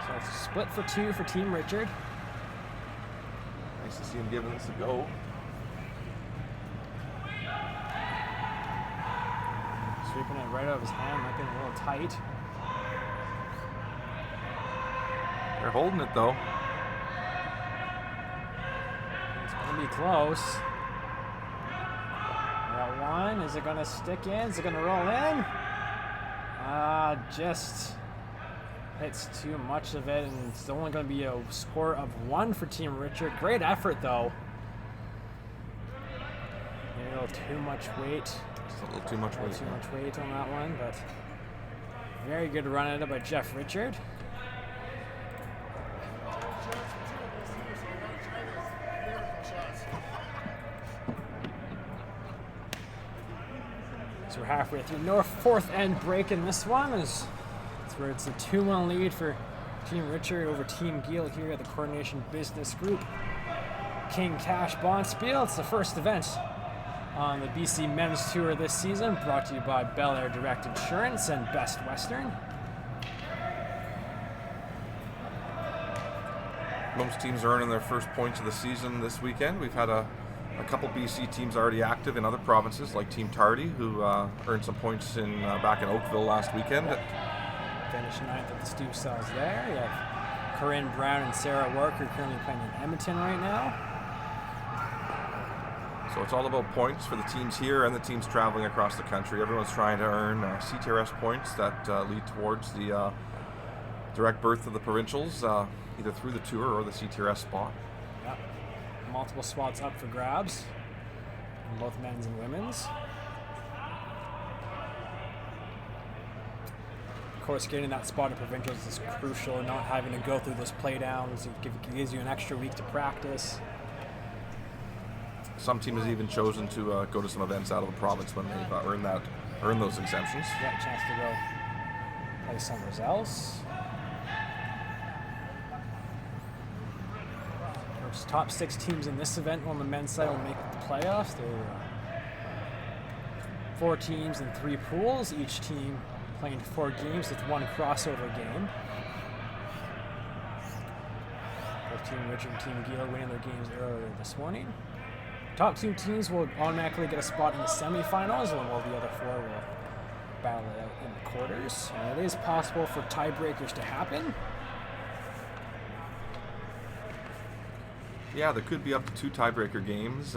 So it's a split for 2 for Team Richard. Nice to see him giving this a go. Sweeping it right out of his hand, might be a little tight. They're holding it though. It's going to be close. Got one. Is it going to stick in? Is it going to roll in? Just hits too much of it, and it's only going to be a score of 1 for Team Richard. Great effort though. Maybe a little too much weight. Just a little too much weight. Too much weight on that one, but very good run at it by Jeff Richard. So we're halfway through North fourth end break in this one. It's where it's a 2-1 lead for Team Richard over Team Geall here at the Coordination Business Group King Cash Bond Spiel. It's the first event on the BC Men's Tour this season, brought to you by Bel Air Direct Insurance and Best Western. Most teams are earning their first points of the season this weekend. We've had a couple BC teams already active in other provinces, like Team Tardy, who earned some points back in Oakville last weekend. Finished ninth at the Stu Cells there. You have Corinne Brown and Sarah Worker currently playing in Edmonton right now. So it's all about points for the teams here and the teams traveling across the country. Everyone's trying to earn CTRS points that lead towards the direct berth of the provincials, either through the tour or the CTRS spot. Yep. Multiple spots up for grabs in both men's and women's. Of course, getting that spot in provincials is crucial. Not having to go through those playdowns, it gives you an extra week to practice. Some teams have even chosen to go to some events out of the province when they've earned those exemptions. Yeah, a chance to go play somewhere else. There's top 6 teams in this event on the men's side will make the playoffs. There are 4 teams in 3 pools, each team playing 4 games with 1 crossover game. Both Team Richard and Team Geall winning their games earlier this morning. Top 2 teams will automatically get a spot in the semifinals, while the other 4 will battle it out in the quarters. And it is possible for tiebreakers to happen. Yeah, there could be up to 2 tiebreaker games.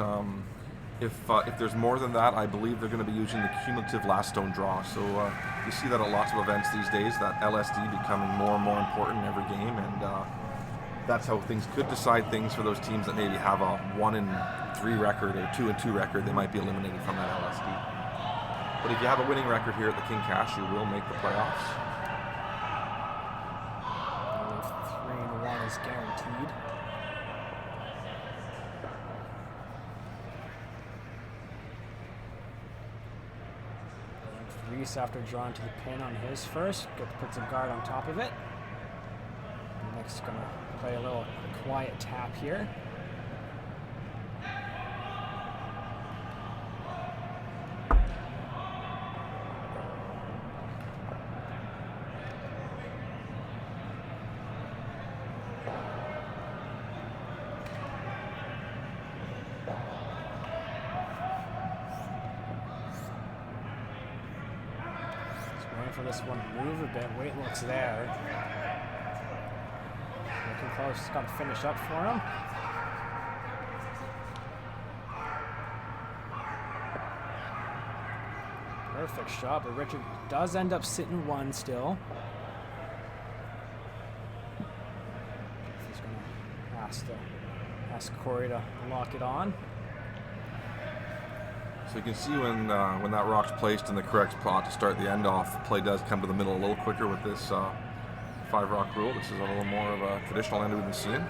If there's more than that, I believe they're going to be using the cumulative last stone draw. So you see that at lots of events these days, that LSD becoming more and more important in every game, and that's how things could decide things for those teams that maybe have a 1-3 record or 2-2 record. They might be eliminated from that LSD. But if you have a winning record here at the King Cash, you will make the playoffs. 3-1 is guaranteed. Reese, after drawing to the pin on his first, puts a guard on top of it. Next, going to play a little quiet tap here. For this one to move a bit. Weight looks there. Looking close. It's got to finish up for him. Perfect shot, but Richard does end up sitting 1 still. He's going to ask Corey to lock it on. So you can see when that rock's placed in the correct spot to start the end off, play does come to the middle a little quicker with this 5-rock rule. This is a little more of a traditional end we've been seeing.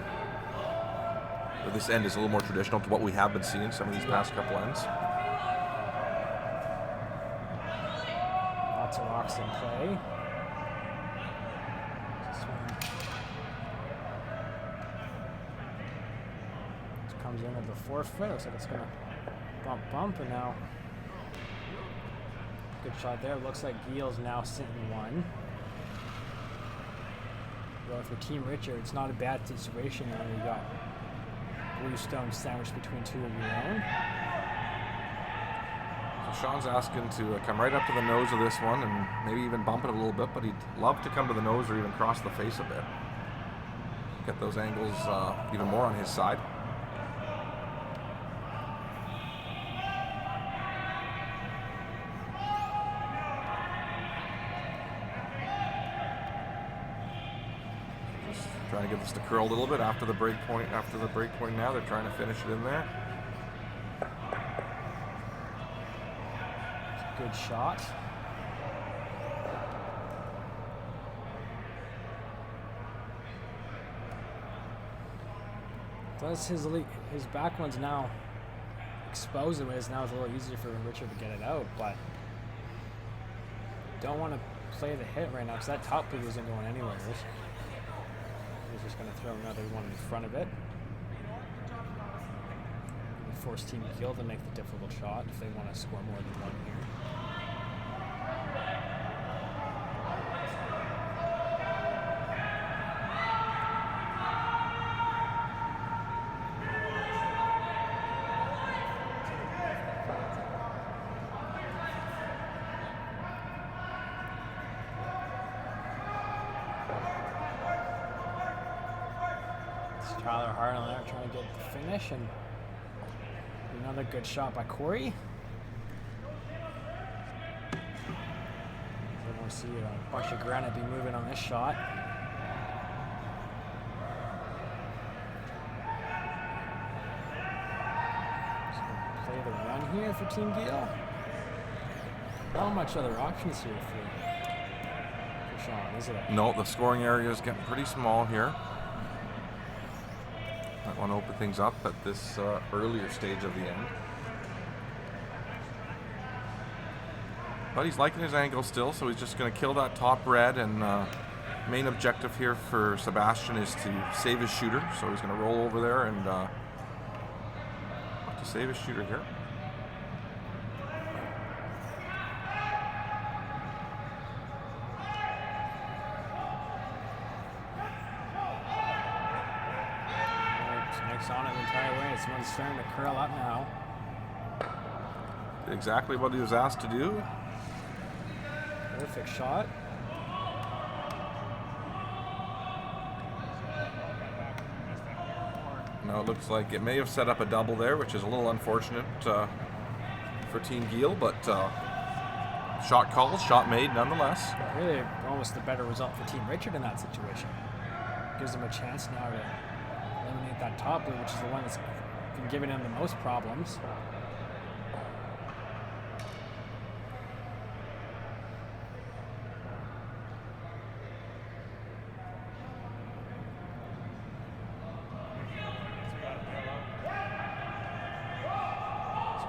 Or this end is a little more traditional to what we have been seeing some of these past couple ends. Lots of rocks in play. This comes in at the 4-foot. Looks like it's going to bump, and now good shot there. Looks like Geall's now sitting 1. Well, for Team Richard, it's not a bad situation when you got blue stone sandwiched between 2 of your own. So Sean's asking to come right up to the nose of this one and maybe even bump it a little bit, but he'd love to come to the nose or even cross the face a bit. Get those angles even more on his side. Trying to get this to curl a little bit after the break point. After the break point now, they're trying to finish it in there. good shot. Does his back one's now exposed in ways now it's a little easier for Richard to get it out, but don't want to play the hit right now because that top blue isn't going anywhere. He's just going to throw another one in front of it. And force Team Geall to make the difficult shot if they want to score more than one here. Tyler Harlan there trying to get the finish, and another good shot by Corey. So we'll see a bunch of granite be moving on this shot. So play the run here for Team Geall. Not much other options here for Sean, is it? No, the scoring area is getting pretty small here. Might want to open things up at this earlier stage of the end. But he's liking his angle still, so he's just going to kill that top red. And main objective here for Sebastian is to save his shooter. So he's going to roll over there and to save his shooter here. On it the entire way. This one's starting to curl up now. Did exactly what he was asked to do. Perfect shot. Now it looks like it may have set up a double there, which is a little unfortunate for Team Geall, but shot called, shot made nonetheless. Really almost the better result for Team Richard in that situation. Gives them a chance now to eliminate that top blue, which is the one that's been giving him the most problems. So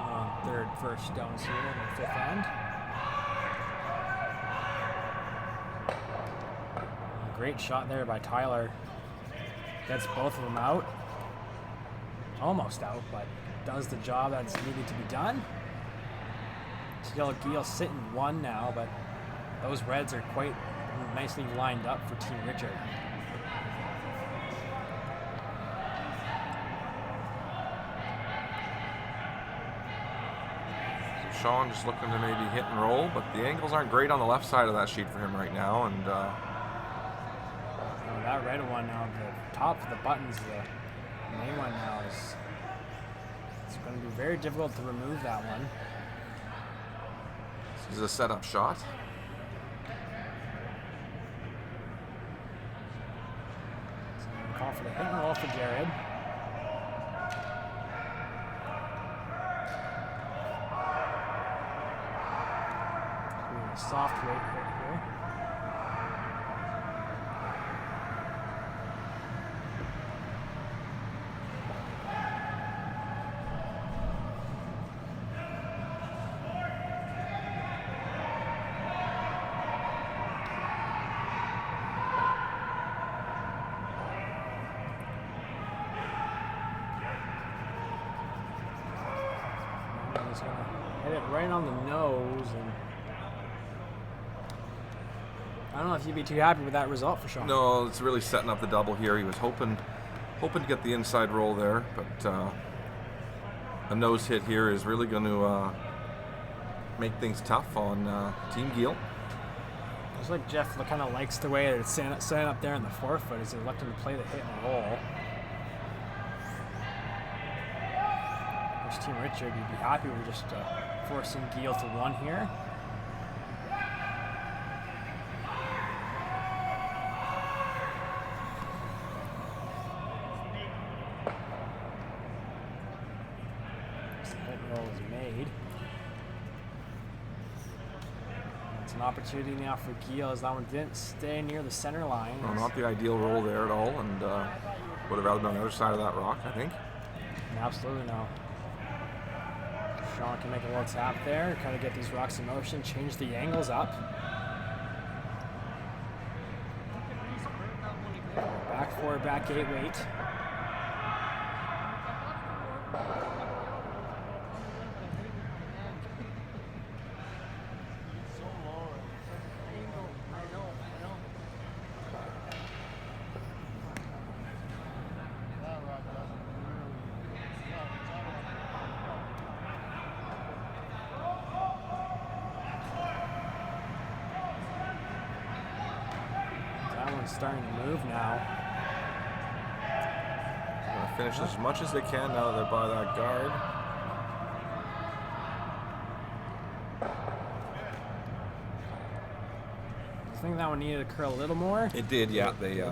we're on third first downs here in the fifth end. Great shot there by Tyler. Gets both of them out. Almost out, but does the job that's needed to be done. Still Geall sitting one now, but those reds are quite nicely lined up for Team Richard. So Sean just looking to maybe hit and roll, but the angles aren't great on the left side of that sheet for him right now, and that red one now, the top of the buttons, the main one now it's going to be very difficult to remove that one. This is a setup shot. So I'm going to call for the hit and roll for Jared. Doing a soft weight hit here. He's going to hit it right on the nose, and I don't know if you'd be too happy with that result for Sean. No, it's really setting up the double here. He was hoping to get the inside roll there, but a nose hit here is really going to make things tough on Team Geall. It's like Jeff kind of likes the way that it's setting up there in the forefoot as they let him play the hit and roll. Team Richard, you'd be happy with just forcing Geall to one here. So hit and roll is made. It's an opportunity now for Geall as that one didn't stay near the center line. Well, not the ideal roll there at all, and would have rather been on the other side of that rock, I think. Absolutely no. Sean can make a little tap there, kind of get these rocks in motion, change the angles up. Back four, back eight, wait. Starting to move now. Gonna finish as much as they can now that they're by that guard. I think that one needed to curl a little more. It did, yeah. They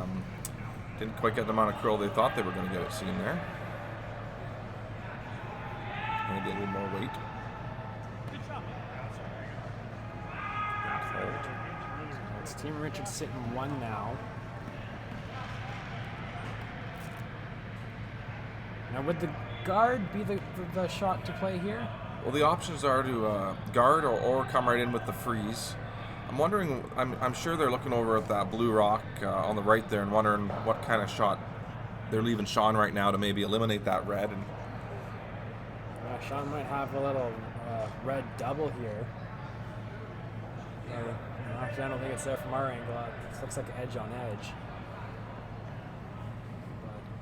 didn't quite get the amount of curl they thought they were going to get it seen there. Maybe a little more weight. It's Team Richards sitting one now. Now would the guard be the shot to play here? Well, the options are to guard or come right in with the freeze. I'm wondering, I'm sure they're looking over at that blue rock on the right there and wondering what kind of shot they're leaving Sean right now to maybe eliminate that red. And Sean might have a little red double here. Actually, I don't think it's there from our angle. It looks like edge on edge.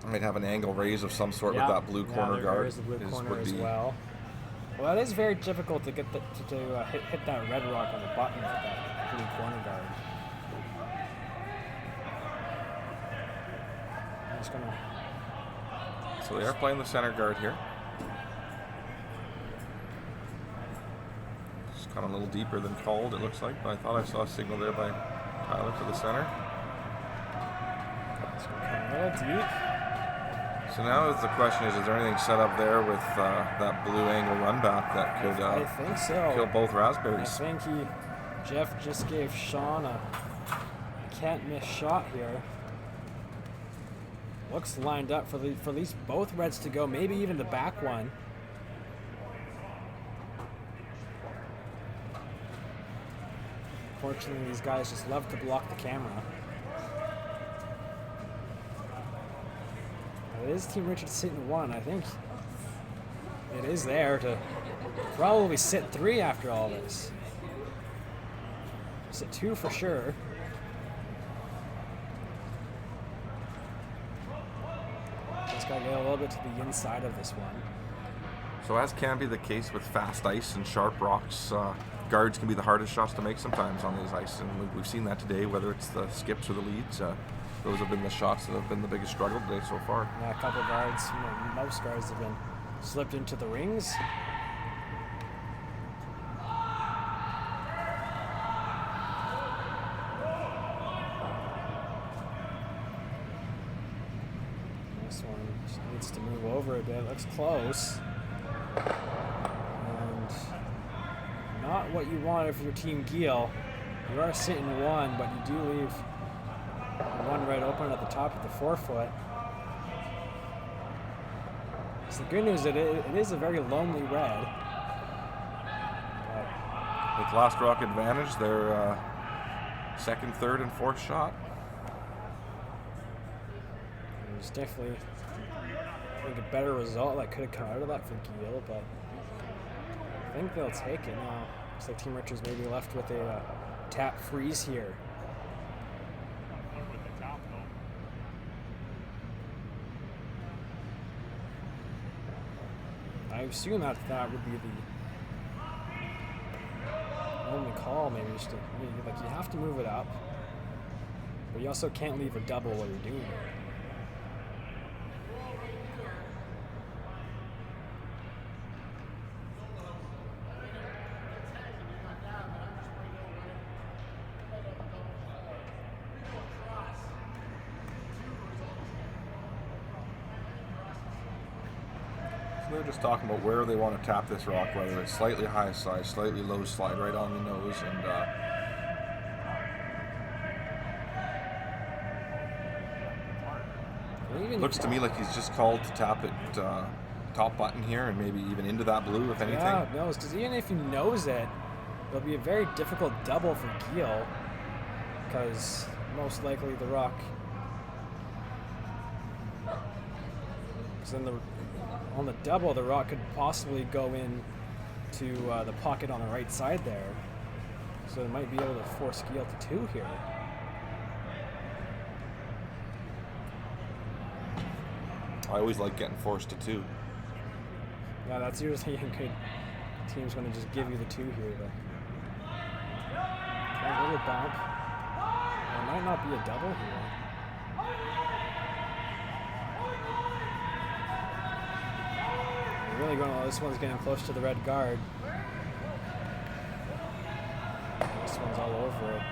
Might have an angle raise of some sort with that blue corner guard. There is the blue corner as well. Well, it is very difficult to get hit that red rock on the button with that blue corner guard. I'm just gonna. So they are playing the center guard here. It's kind of a little deeper than called, it looks like, but I thought I saw a signal there by Tyler to the center. It's gonna come a little deep. So now the question is there anything set up there with that blue angle run back that could I think so. kill both raspberries? I think Jeff just gave Sean a can't miss shot here. Looks lined up for at least both reds to go, maybe even the back one. Fortunately, these guys just love to block the camera. It is Team Richards sitting one. I think it is there to probably sit three after all this. Sit two for sure. Just gotta get a little bit to the inside of this one. So as can be the case with fast ice and sharp rocks, guards can be the hardest shots to make sometimes on these ice, and we've seen that today, whether it's the skips or the leads. Those have been the shots that have been the biggest struggle today so far. Yeah, a couple guards, most guards have been slipped into the rings. This one just needs to move over a bit. Looks close. And not what you wanted for your team Geall. You are sitting one, but you do leave one red open at the top of the forefoot. So the good news is it is a very lonely red. With last rock advantage, their second, third, and fourth shot. There's definitely a better result that could have come out of that for Geall, but I think they'll take it now. Looks like Team Richards may be left with a tap freeze here. I assume that would be the only call, maybe just to, like, you have to move it up, but you also can't leave a double while you're doing it. They're just talking about where they want to tap this rock, whether it's slightly high slide, slightly low slide, right on the nose, and even Looks to me like he's just called to tap it top button here and maybe even into that blue, if anything. Yeah, it knows, because even if he knows it, it'll be a very difficult double for Geall, because most likely the rock. Because then on the double, the rock could possibly go in to the pocket on the right side there, so it might be able to force Geall to 2 here. I always like getting forced to 2. Yeah, that's usually a good team's going to just give you the 2 here. But a little bump. It might not be a double here. You're really going. Oh, this one's getting close to the red guard. This one's all over it.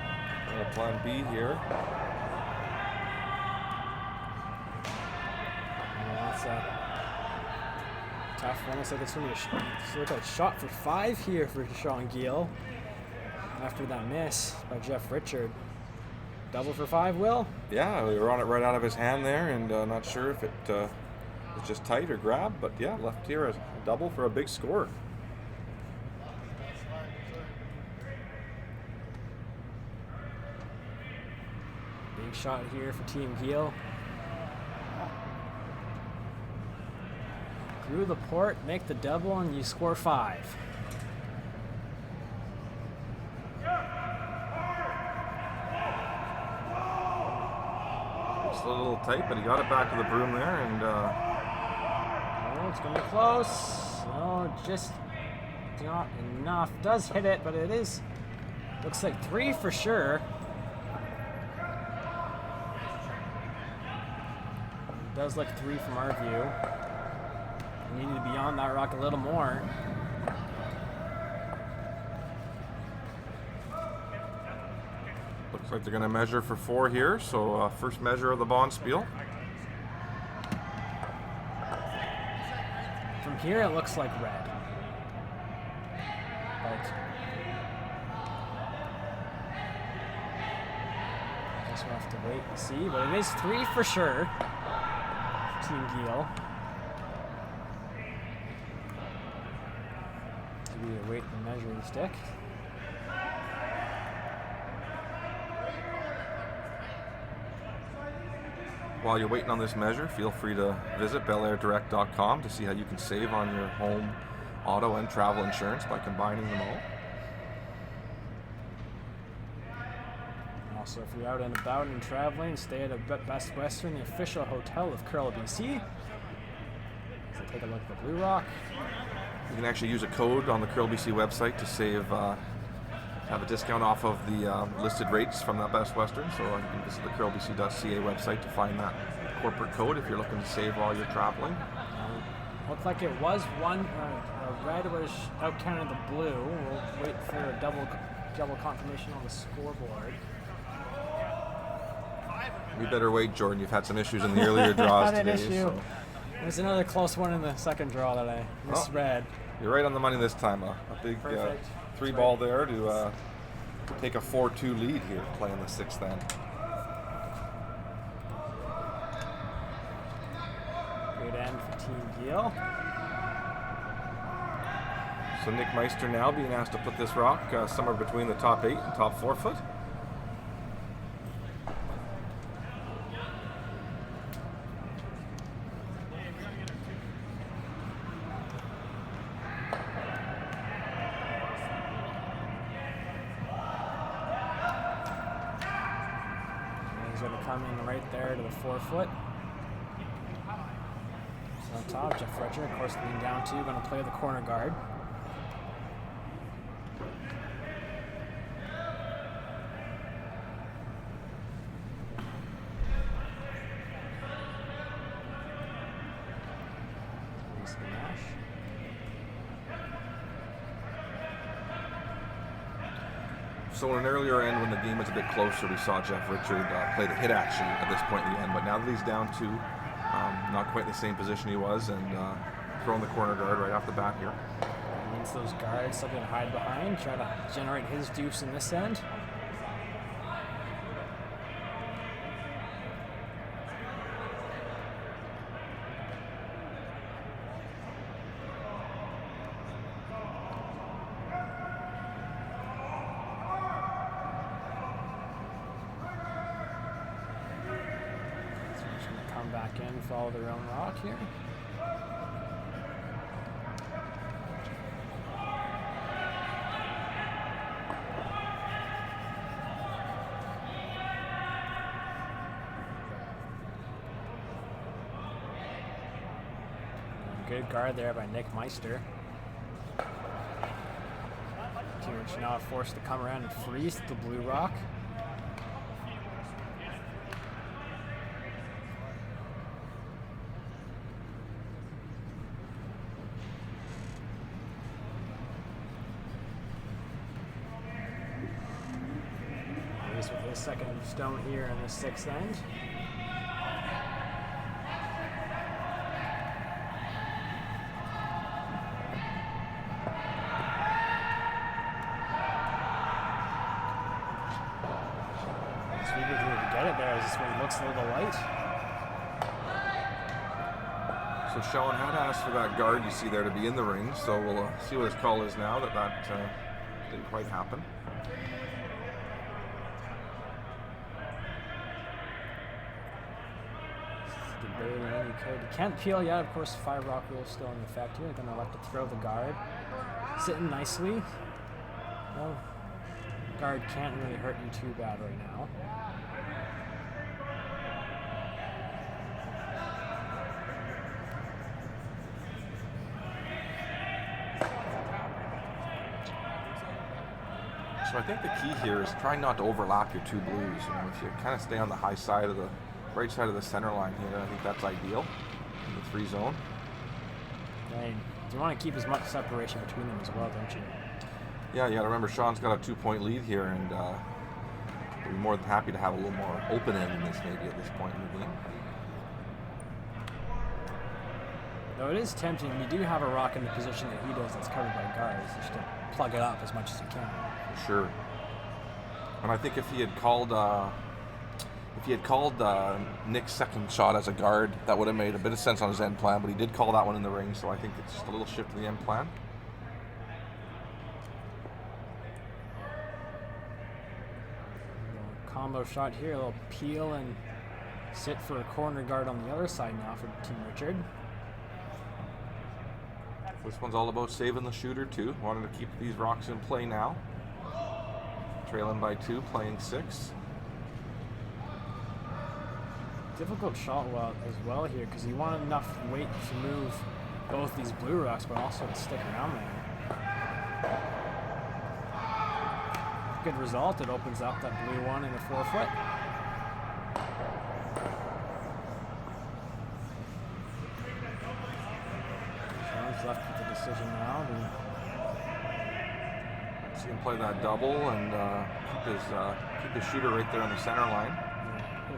Little plan B here. That's a tough one. Looks like it's going to look like a shot for 5 here for Sean Geall. After that miss by Jeff Richard. Double for 5, Will? Yeah, we were on it right out of his hand there, and not sure if it was just tight or grab, but yeah, left here a double for a big score. Big shot here for Team Geall. Through the port, make the double, and you score 5. It's a little tight, but he got it back to the broom there, and oh, it's going to be close. Oh, just not enough. Does hit it, but it is. Looks like 3 for sure. It does look 3 from our view. We needed to be on that rock a little more. looks like they're going to measure for 4 here. So first measure of the bond Spiel. From here, it looks like red. But guess we'll have to wait and see. But it is 3 for sure. Team Geall. We await the measuring stick. While you're waiting on this measure, feel free to visit belairdirect.com to see how you can save on your home, auto, and travel insurance by combining them all. Also, if you're out and about and traveling, stay at a Best Western, the official hotel of Curl BC. So take a look at the Blue Rock. You can actually use a code on the Curl BC website to save, have a discount off of the listed rates from that Best Western. So you can visit the curlbc.ca website to find that corporate code if you're looking to save while you're traveling. Looked like it was one. Red was out counting the blue. We'll wait for a double confirmation on the scoreboard. We better wait, Jordan. You've had some issues in the earlier draws Had an today. issue. So. There's another close one in the second draw that I misread. You're right on the money this time. A big 3-ball there to take a 4-2 lead here, playing the 6th end. Good end for Team Geall. So Nick Meister now being asked to put this rock somewhere between the top 8 and top 4 foot. Going to come in right there to the 4 foot. So on top, Jeff Richard, of course, lean down too, going to play the corner guard. So in an earlier end, when the game was a bit closer, we saw Jeff Richard play the hit action at this point in the end. But now that he's down 2, not quite the same position he was, and throwing the corner guard right off the bat here. That means those guards something to hide behind, try to generate his deuce in this end. back in, follow their own rock here. Good guard there by Nick Meister. Team Rich now forced to come around and freeze the blue rock. With his second stone here in the 6th end. Sweeper to get it there as this one looks a little light. So Sean had asked for that guard you see there to be in the ring, so we'll see what his call is now that didn't quite happen. You can't peel yet, of course. 5 rock rule still in effect here. They're going to elect to throw the guard. Sitting nicely. No, guard can't really hurt you too bad right now. So I think the key here is try not to overlap your 2 blues. You know, if you kind of stay on the high side of the right side of the center line here, I think that's ideal in the 3 zone. And you want to keep as much separation between them as well, don't you? Yeah, you got to remember Sean's got a 2-point lead here, and we'd be more than happy to have a little more open end in this maybe at this point in the game. Though it is tempting, you do have a rock in the position that he does that's covered by guards, just to plug it up as much as you can. For sure. And I think if he had called Nick's second shot as a guard, that would have made a bit of sense on his end plan, but he did call that one in the ring, so I think it's just a little shift in the end plan. Combo shot here, a little peel and sit for a corner guard on the other side now for Team Richard. This one's all about saving the shooter too. Wanted to keep these rocks in play now. Trailing by 2, playing 6. Difficult shot as well here because you want enough weight to move both these blue rocks, but also to stick around there. Good result. It opens up that blue one in the 4-foot. Sean's left with the decision now. So he can play that double and keep his shooter right there on the center line.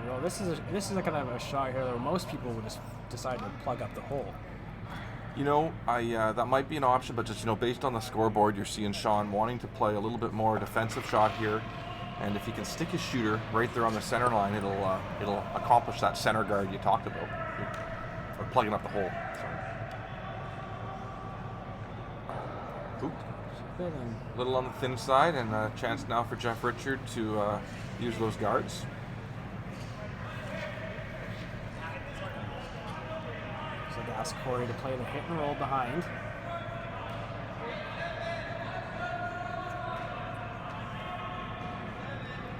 Well, this is a kind of a shot here where most people would just decide to plug up the hole. You know, that might be an option, but just, you know, based on the scoreboard, you're seeing Sean wanting to play a little bit more defensive shot here, and if he can stick his shooter right there on the center line, it'll accomplish that center guard you talked about, or plugging up the hole. Sorry. Oop. A little on the thin side, and a chance now for Jeff Richard to use those guards. Ask Corey to play the hit and roll behind.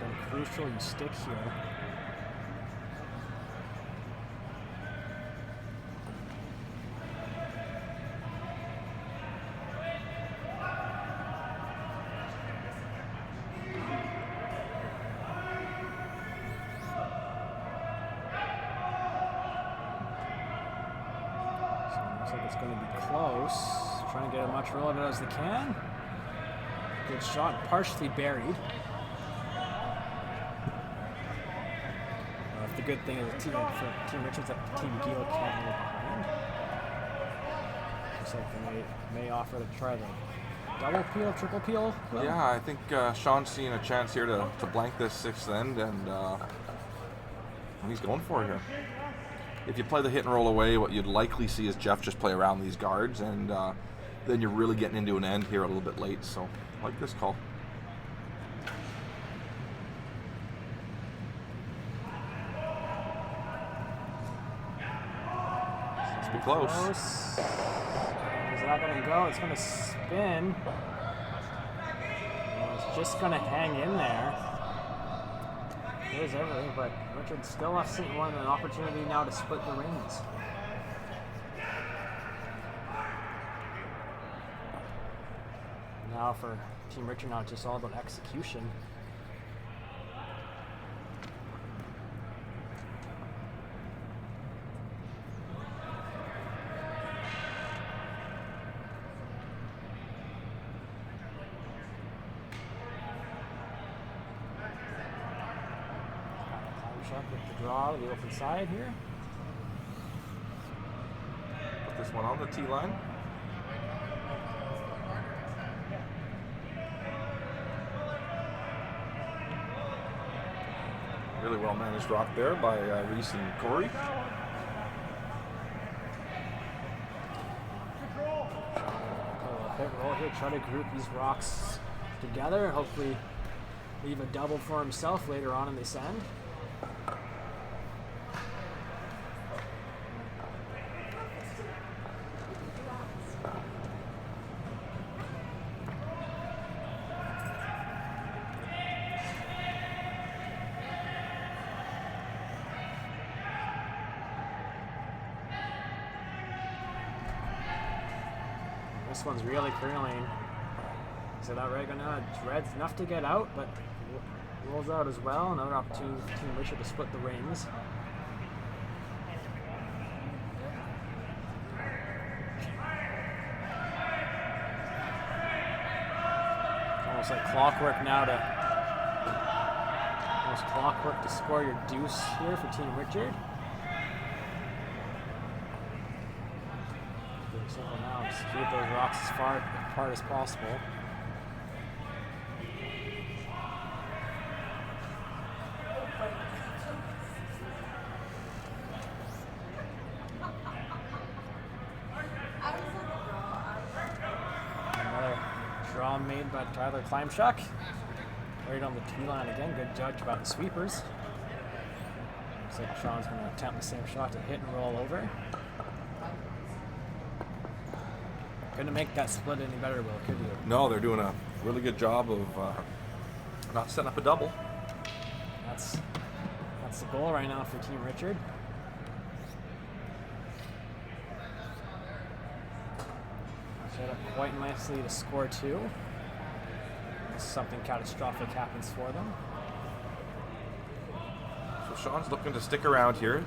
Then crucial, you stick here. It's going to be close. Trying to get as much roll of it as they can. Good shot, partially buried. The good thing is for Team Richards that Team Geall can't move behind. Looks like they may offer to try the double peel, triple peel. Yeah, I think Sean's seeing a chance here to blank this 6th end, and he's going for it here. If you play the hit and roll away, what you'd likely see is Jeff just play around these guards, and then you're really getting into an end here a little bit late, so I like this call. close. Is that going to go? It's going to spin. And it's just going to hang in there. There's everything, but Richard still left St. One an opportunity now to split the rings. Now for Team Richard, now it's just all about execution. With the draw to the open side here. Put this one on the tee line. Really well managed rock there by Reese and Corey. Hit roll here, try to group these rocks together and hopefully leave a double for himself later on in this end. This one's really curling. Is it outright gonna? Red's enough to get out, but rolls out as well. Another opportunity for Team Richard to split the rings. Almost like clockwork now almost clockwork to score your deuce here for Team Richard. Simple now, just keep those rocks as far apart as possible. Another draw made by Tyler Klimchuk. Right on the tee line again. Good judge about the sweepers. Looks like Sean's going to attempt the same shot to hit and roll over. Couldn't make that split any better, Will, could you? No, they're doing a really good job of not setting up a double. That's the goal right now for Team Richard. Set up quite nicely to score two. Unless something catastrophic happens for them. So Sean's looking to stick around here.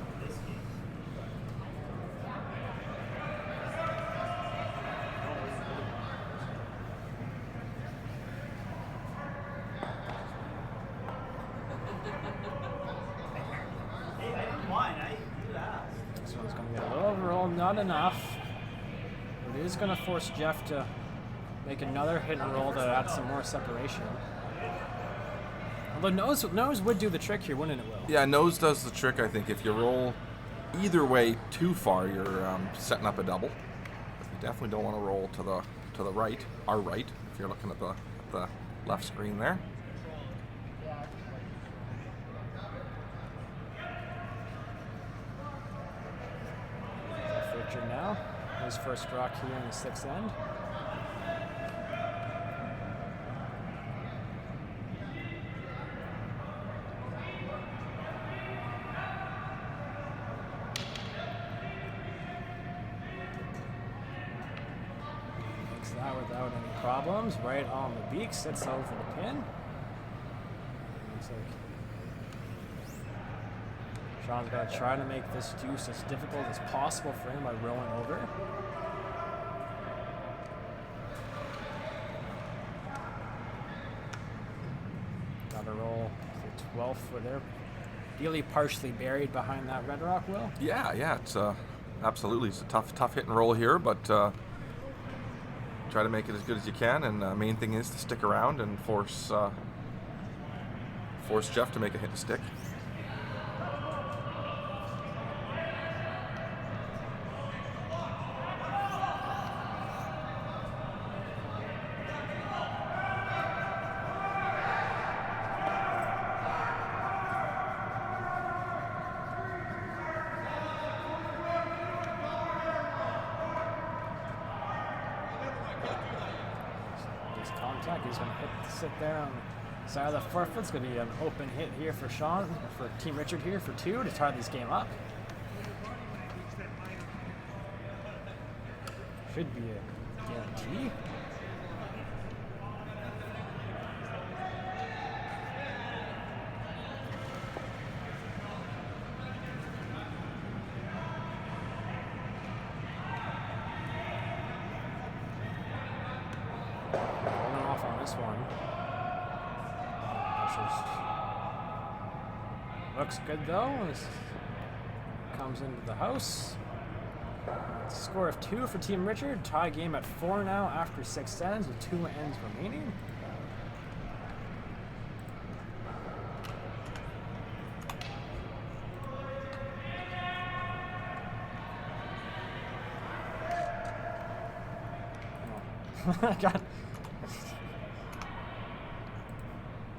Not enough. It is going to force Jeff to make another hit and roll to add some more separation. Although nose would do the trick here, wouldn't it, Will? Yeah, nose does the trick, I think. If you roll either way too far, you're setting up a double. You definitely don't want to roll to the right, our right, if you're looking at the left screen there. Now, his first rock here in the sixth end. Makes that without any problems. Right on the beak, sits over the pin. Looks like Sean's going to try to make this deuce as difficult as possible for him by rolling over. Got to roll the 12th for there. Really partially buried behind that red rock, Will? Yeah, it's absolutely. It's a tough hit and roll here, but try to make it as good as you can. And main thing is to stick around and force Jeff to make a hit and stick. contact. He's going to sit there on the side of the forefoot. It's going to be an open hit here for Sean, for Team Richard here for 2 to tie this game up. Should be a guarantee. One. Looks good though. Comes into the house. Score of 2 for Team Richard. Tie game at 4 now after 6 sets with 2 ends remaining. Oh. God.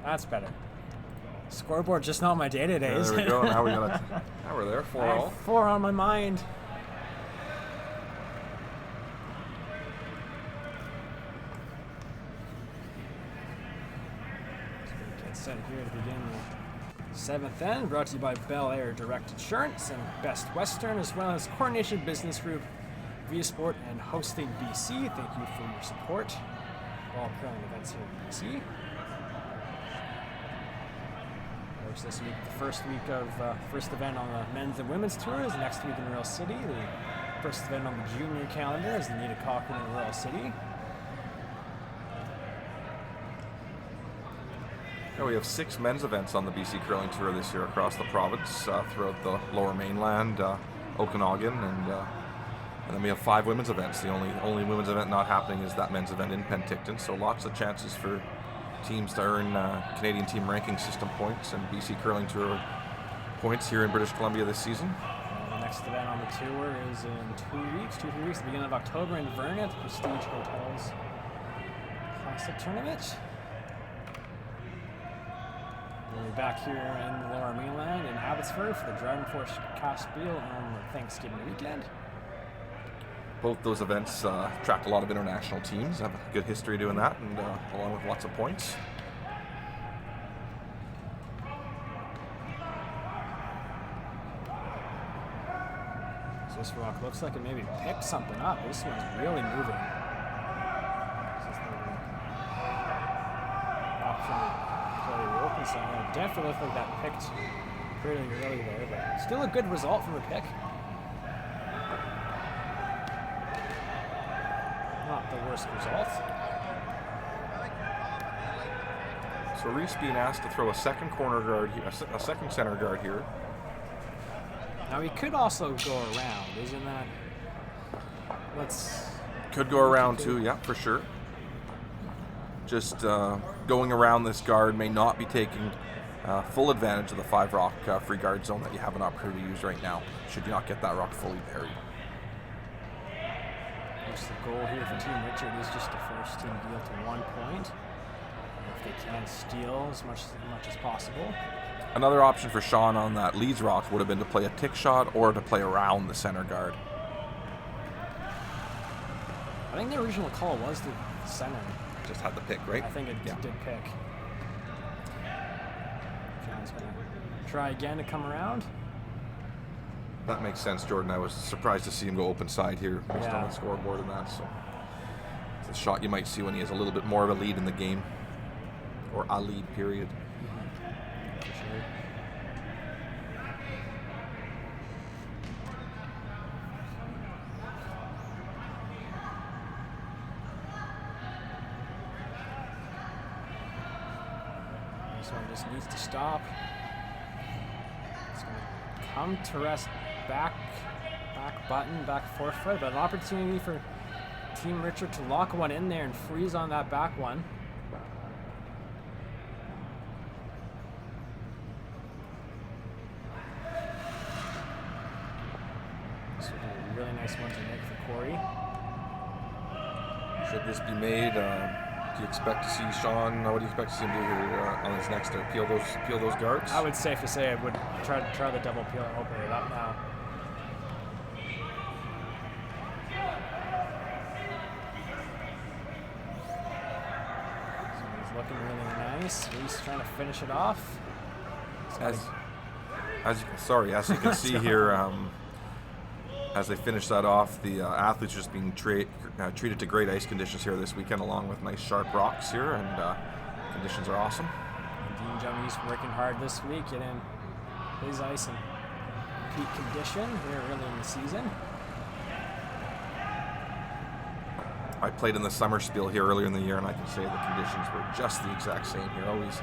That's better. Scoreboard just not my day today. There we go. Now we're there. 4-all. 4 on my mind. Get set here to begin the 7th end. Brought to you by Bel Air Direct Insurance and Best Western, as well as Coronation Business Group, Via Sport, and Hosting BC. Thank you for your support. All curling events here in BC. This week, the first week of first event on the men's and women's tours. Next week in Royal City. The first event on the junior calendar is the Nita Cochran in Royal City. Yeah, we have 6 men's events on the BC Curling Tour this year across the province, throughout the Lower Mainland, Okanagan, and then we have 5 women's events. The only women's event not happening is that men's event in Penticton. So lots of chances for teams to earn Canadian Team Ranking System points and BC Curling Tour points here in British Columbia this season. The next event on the tour is in 2 weeks, 2-3 weeks, the beginning of October in Vernon at the Prestige Hotels Classic Tournament. We'll be back here in the Lower Mainland in Abbotsford for the Driving Force Spiel on Thanksgiving weekend. Both those events attract a lot of international teams, have a good history doing that, and along with lots of points. So this rock looks like it maybe picked something up. This one's really moving. This is the option to play the open side. It definitely looked like that picked pretty early there, but still a good result from a pick. Not the worst result. So Reese being asked to throw a second corner guard here, a second center guard here. Now he could also go around, isn't that? Could go around too, yeah, for sure. Just going around this guard may not be taking full advantage of the 5 rock free guard zone that you have an opportunity to use right now, should you not get that rock fully buried. The goal here for Team Richard is just to force Team Geall to 1 point. If they can steal as much as possible. Another option for Sean on that leads rock would have been to play a tick shot or to play around the center guard. I think the original call was the center. Just had the pick, right? I think it did pick. John's going to try again to come around. That makes sense, Jordan. I was surprised to see him go open side here based on the scoreboard and that. So it's a shot you might see when he has a little bit more of a lead in the game, or a lead period. For sure. This one just needs to stop. It's going to come to rest back button, back forefoot, but an opportunity for Team Richard to lock one in there and freeze on that back one. This would be a really nice one to make for Corey. Should this be made? Do you expect to see Sean? What do you expect to see him do here on his next peel those guards? I would safe to say I would try the double peel and open it up now. It's looking really nice. Reese trying to finish it off. As you can see here, as they finish that off, the athletes are just being treated to great ice conditions here this weekend, along with nice sharp rocks here, and conditions are awesome. Dean Jummy's working hard this week, getting his ice in peak condition here early in the season. I played in the summer Spiel here earlier in the year, and I can say the conditions were just the exact same here. Always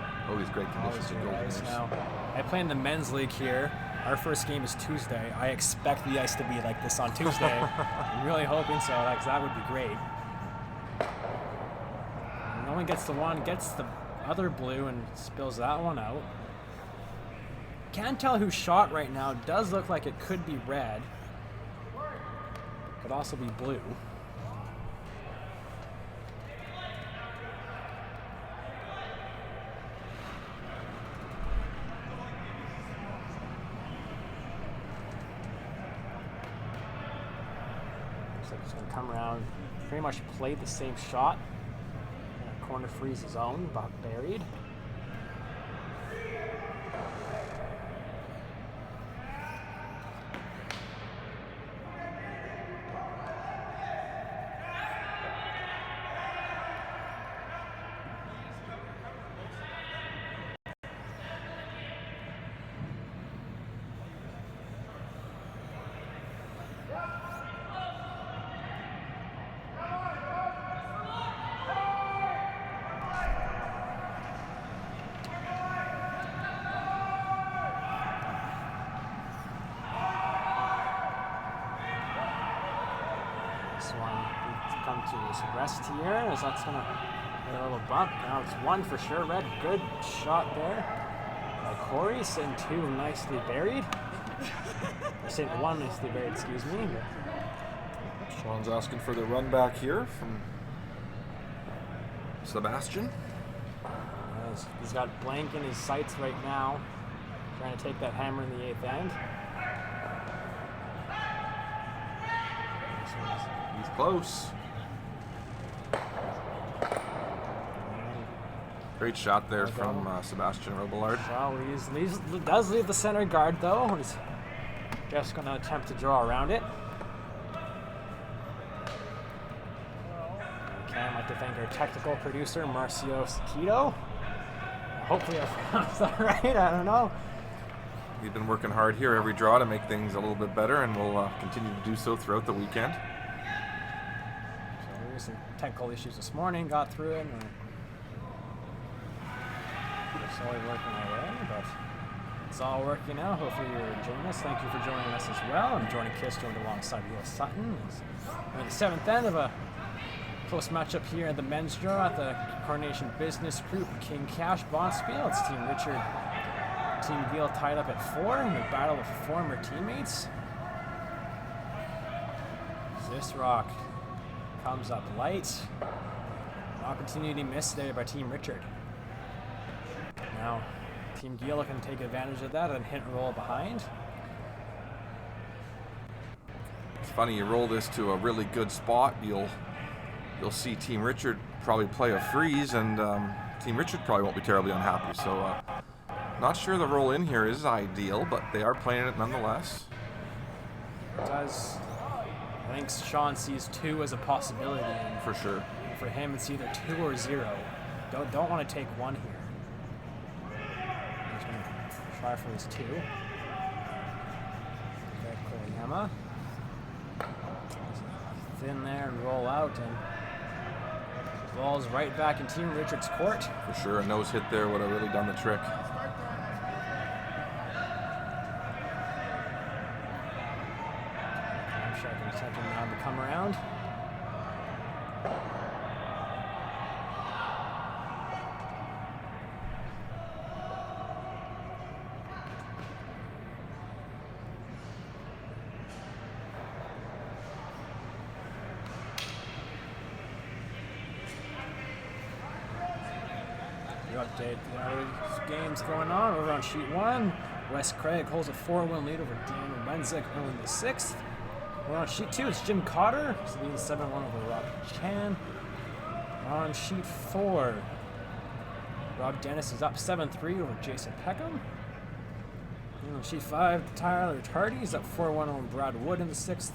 great conditions in Golden Years. Now, I play in the men's league here. Our first game is Tuesday. I expect the ice to be like this on Tuesday. I'm really hoping so, because that would be great. No one gets the one, gets the other blue, and spills that one out. Can't tell who shot right now. Does look like it could be red. Could also be blue. So he's going to come around, pretty much played the same shot. Corner freeze his own, but buried. Come to his rest here, as that's going to get a little bump. Now it's one for sure, red. Good shot there by Corey. Sitting two nicely buried. Or sitting one nicely buried, excuse me. Sean's asking for the run back here from Sebastian. He's got blank in his sights right now, trying to take that hammer in the 8th end. He's close. Great shot there from Sebastian Robillard. Well, he does leave the center guard, though. He's just going to attempt to draw around it. Okay, I'd like to thank our technical producer, Marcio Saquito. Hopefully I pronounced that right. I don't know. We've been working hard here every draw to make things a little bit better, and we'll continue to do so throughout the weekend. So there were some technical issues this morning, got through it, and we're slowly working our way, but it's all working out. Hopefully you're enjoying us. Thank you for joining us as well. And Jordan Kiss joined alongside Will Sutton. We're in the 7th end of a close matchup here at the men's draw at the Coronation Business Group King Cash Bonspiel. It's Team Richard, Team Geall tied up at 4 in the battle of former teammates. This rock comes up light. An opportunity missed there by Team Richard. Now, Team Geall can take advantage of that and hit and roll behind. It's funny, you roll this to a really good spot, you'll see Team Richard probably play a freeze, and Team Richard probably won't be terribly unhappy. So, not sure the roll in here is ideal, but they are playing it nonetheless. I think Sean sees 2 as a possibility. And for sure. For him, it's either 2 or 0. Don't want to take 1 here. He's going to try for his 2. Okay, Koyama. Thin there and roll out, and ball's right back in Team Richard's court. For sure, a nose hit there would have really done the trick. I'm sure I can attempt him now to come around. Update the other games going on over on sheet 1. Wes Craig holds a 4-1 lead over Daniel Wenzik early in the 6th. We're on sheet 2. It's Jim Cotter. He's leading 7-1 over Rob Chan. On sheet 4, Rob Dennis is up 7-3 over Jason Peckham. On sheet 5, Tyler Tardy is up 4-1 on Brad Wood in the 6th.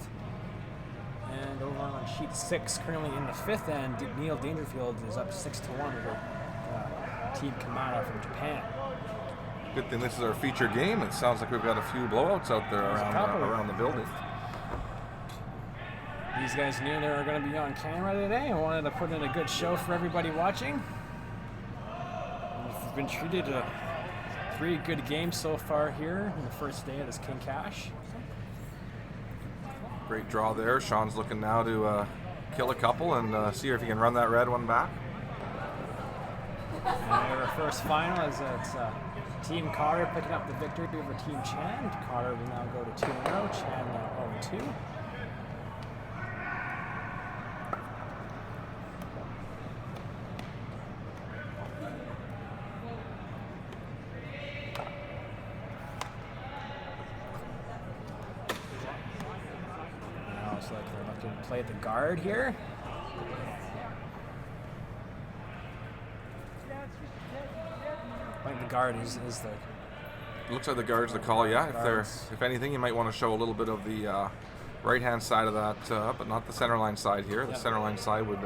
And over on sheet 6, currently in the 5th, and Neil Dangerfield is up 6-1 over Team Kamada from Japan. Good thing this is our feature game. It sounds like we've got a few blowouts out there around the building. These guys knew they were going to be on camera today and wanted to put in a good show for everybody watching. We've been treated to 3 good games so far here in the first day of this King Cash. Great draw there. Sean's looking now to kill a couple and see if he can run that red one back. And our first final is it's Team Carter picking up the victory over Team Chan. Carter will now go to 2-0, Chan now 0-2. Now it's like they're looking to play the guard here. I think the guard is the. Looks like the guard's the call, yeah. If anything, you might want to show a little bit of the right-hand side of that, but not the center line side here. The center line side would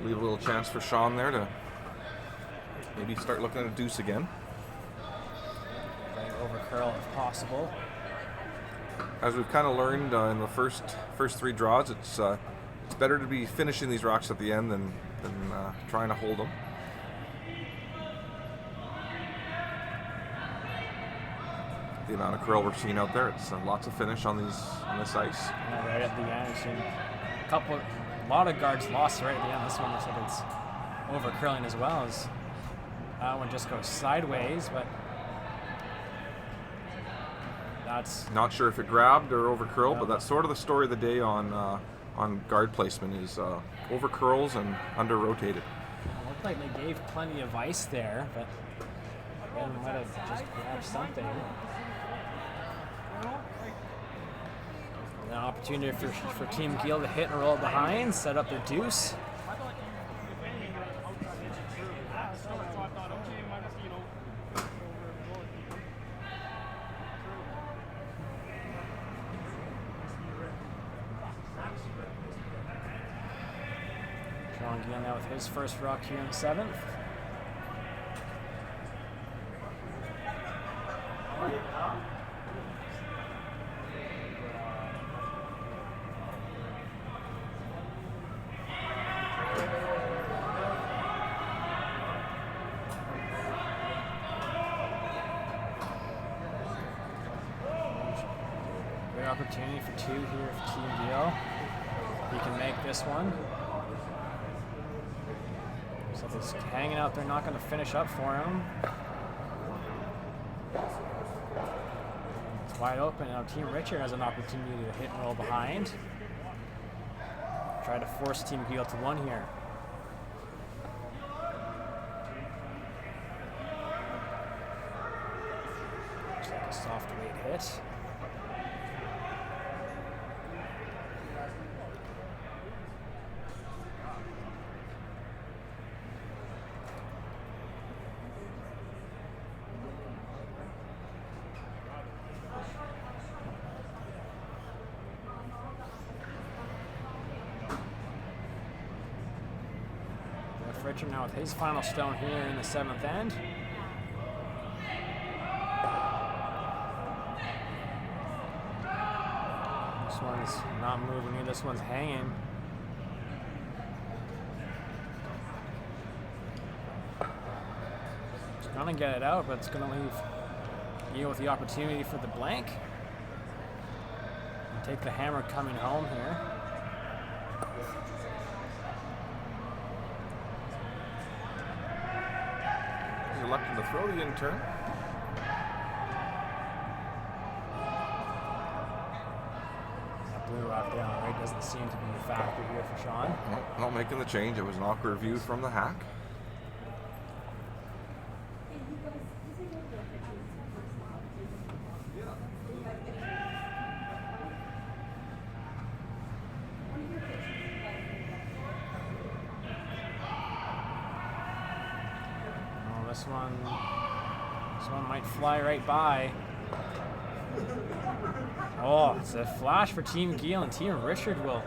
leave a little chance for Sean there to maybe start looking at a deuce again. Playing over curl if possible. As we've kind of learned in the first 3 draws, it's better to be finishing these rocks at the end than trying to hold them. The amount of curl we're seeing out there, it's lots of finish on this ice. Yeah, right at the end, we've seen a lot of guards lost right at the end. This one looks like it's over curling as well. As that one just goes sideways, but that's not sure if it grabbed or over curled, but that's sort of the story of the day on guard placement is over curls and under rotated. It looked like they gave plenty of ice there, but they might have just grabbed something. An opportunity for Team Geall to hit and roll behind, set up their deuce. Sean Geall now with his first rock here in the 7th. Great opportunity for 2 here for Team Geall. He can make this one. So he's hanging out there, not going to finish up for him. It's wide open. Now Team Richard has an opportunity to hit and roll behind. Try to force Team Geall to 1 here. Looks like a soft weight hit. Richard now with his final stone here in the 7th end. This one's not moving here, this one's hanging. It's gonna get it out, but it's gonna leave Geall with the opportunity for the blank. And take the hammer coming home here. Reluctant to throw the in turn. That blue rock down right doesn't seem to be a factor here for Sean. Not making the change. It was an awkward view from the hack. This one might fly right by. Oh, it's a flash for Team Geall, and Team Richard will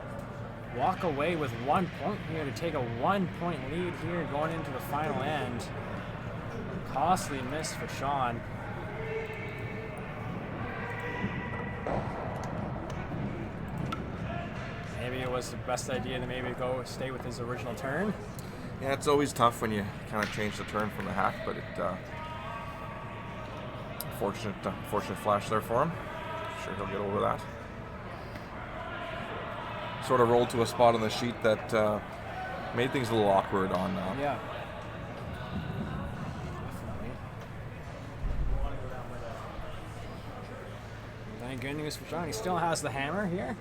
walk away with 1 point here to take a 1-point lead here going into the final end. Costly miss for Sean. Maybe it was the best idea to maybe stay with his original turn. Yeah, it's always tough when you kind of change the turn from the hack, but it fortunate flash there for him. Sure he'll get over that. Sort of rolled to a spot on the sheet that made things a little awkward on. Yeah. Thank goodness for Sean. He still has the hammer here.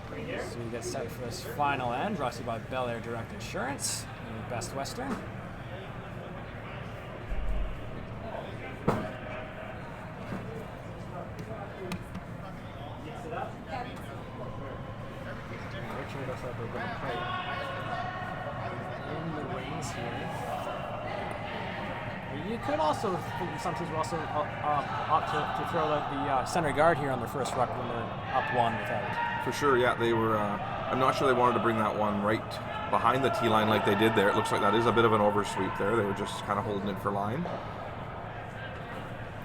So he gets set for this final end, brought to you by Bel Air Direct Insurance and Best Western. Richard looks like we're going to play in the wings here. You could also, some teams will also opt to throw the center guard here on their first ruck when they're up one without. For sure, yeah, they were. I'm not sure they wanted to bring that one right behind the tee line like they did there. It looks like that is a bit of an oversweep there. They were just kind of holding it for line.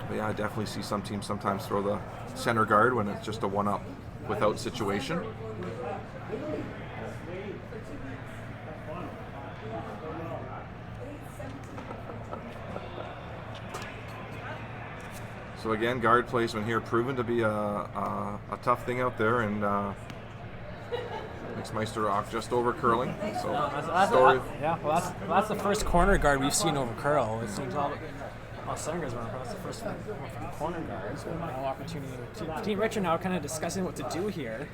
But yeah, I definitely see some teams sometimes throw the center guard when it's just a one-up without situation. So again, guard placement here proven to be a tough thing out there, and makes Meister Rock just over curling. So that's the first corner guard we've seen over curl. It seems all center guards were, but that's the first one from the corner guard. So no opportunity. Team Richard now kind of discussing what to do here.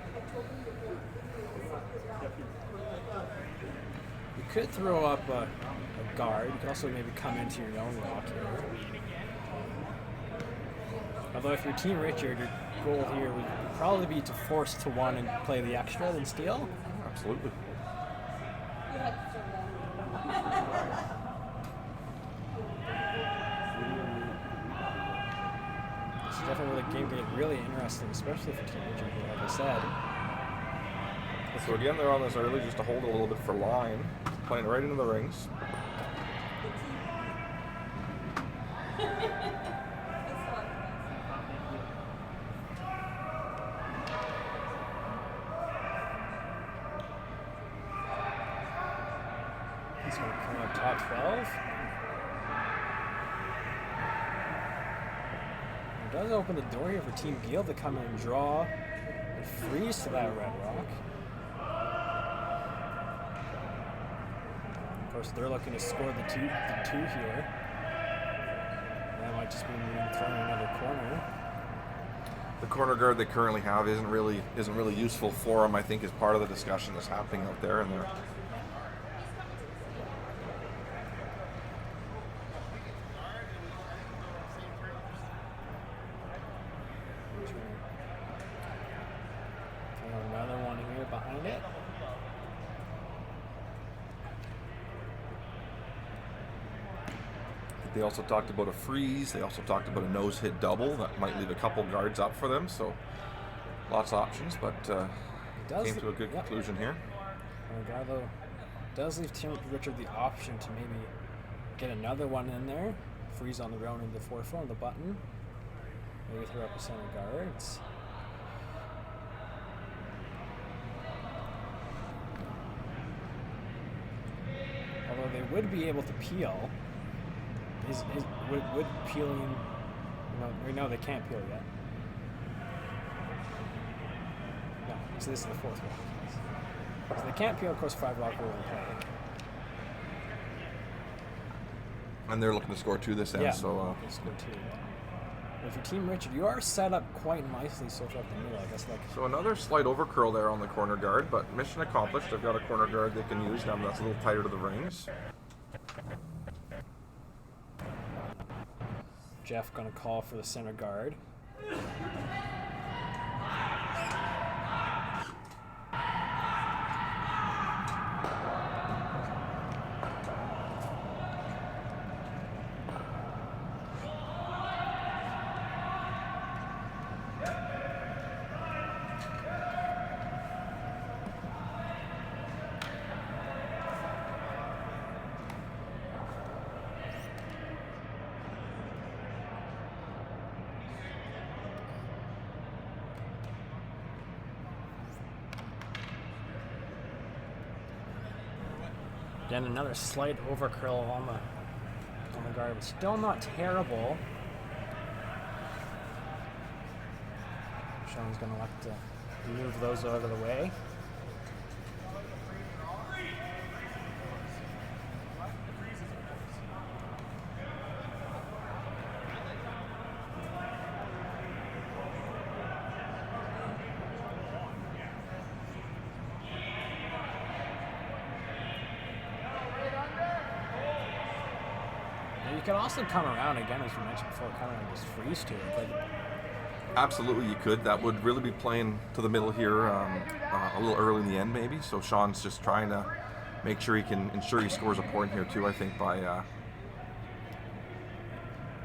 You could throw up a guard. You could also maybe come into your own rock here. Although if you're Team Richard, your goal here would probably be to force to one and play the extra than steal. Absolutely. This is definitely where the game get really interesting, especially for Team Richard here, like I said. So again, they're on this early just to hold it a little bit for line, playing right into the rings. He's going to come up top 12. It does open the door here for Team Geall to come in and draw and freeze to that red rock. Of course, they're looking to score the two here. That might just be throwing another corner. The corner guard they currently have isn't really useful for them. I think is part of the discussion that's happening out there, and they're. Another one here behind it. They also talked about a freeze. They also talked about a nose hit double that might leave a couple guards up for them. So lots of options, but came to a good conclusion here. Garlo does leave Team Richard the option to maybe get another one in there. Freeze on the round in the forefoot on the button. Maybe throw up a center guards. Although they would be able to peel. Would peeling? No, they can't peel yet. No, so this is the fourth rock. So they can't peel. Of course, 5 rock will play. And they're looking to score 2 this end. Yeah, so they score 2. But if you're Team Richard, you are set up quite nicely so far the middle. I guess So another slight over curl there on the corner guard, but mission accomplished. They've got a corner guard they can use now. That's a little tighter to the rings. Jeff going to call for the center guard. Again, another slight overcurl on the guard, but still not terrible. Sean's going to like to move those out of the way. You could also come around again, as we mentioned before, kind of just freeze to it. Like, absolutely, you could. That would really be playing to the middle here a little early in the end, maybe. So Sean's just trying to make sure he can ensure he scores a point here too. I think by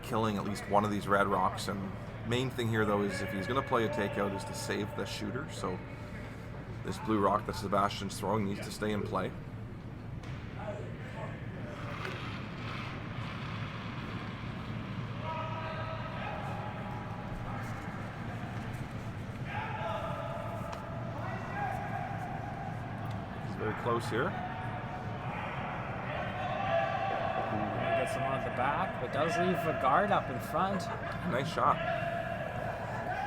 killing at least one of these red rocks. And main thing here though is if he's going to play a takeout, is to save the shooter. So this blue rock that Sebastian's throwing needs to stay in play. Very close here. Gets the one at the back, but does leave a guard up in front. Nice shot.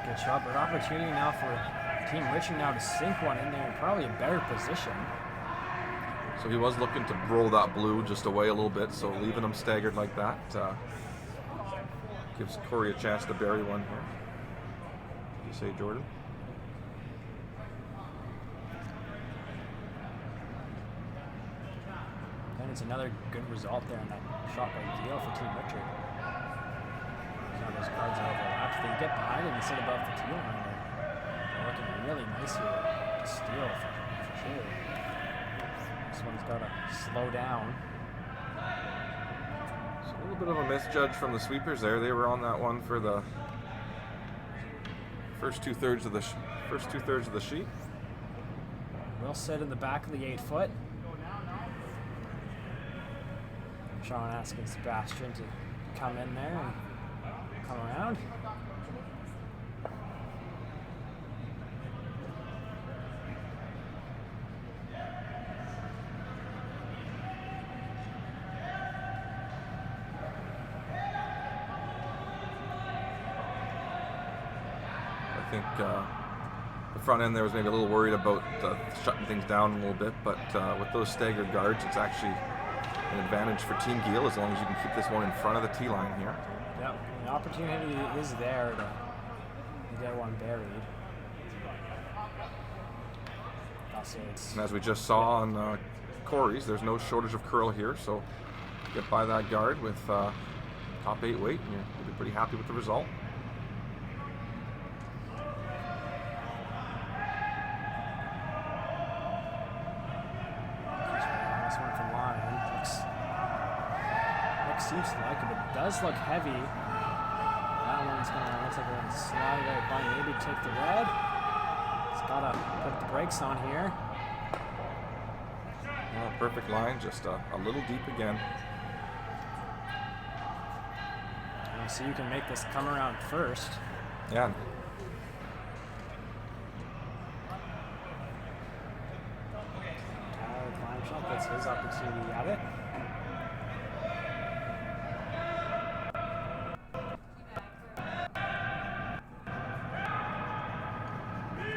Good shot, but opportunity now for Team Richard now to sink one in there in probably a better position. So he was looking to roll that blue just away a little bit, so leaving him staggered like that gives Corey a chance to bury one here. What do you say, Jordan? It's another good result there in that shot by Geall for Team Richard. Now those cards are overlapped. They get behind it and sit above the tee line. They're looking really nice here to steal for sure. This one's got to slow down. So a little bit of a misjudge from the sweepers there. They were on that one for the first two thirds of the sheet. Will sit in the back of the 8-foot. Sean asking Sebastian to come in there and come around. I think the front end there was maybe a little worried about shutting things down a little bit, but with those staggered guards, it's actually an advantage for Team Geall as long as you can keep this one in front of the tee line here. Yep, the opportunity is there to get one buried. And as we just saw on Corey's, there's no shortage of curl here, so get by that guard with top 8 weight, and you'll be pretty happy with the result. Seems like it, but it does look heavy. That one's gonna looks like we're gonna slide right by, maybe take the red. It's gotta put the brakes on here. Yeah, perfect line, just a little deep again. And so you can make this come around first. Yeah. Tyler climb shot gets his opportunity at it.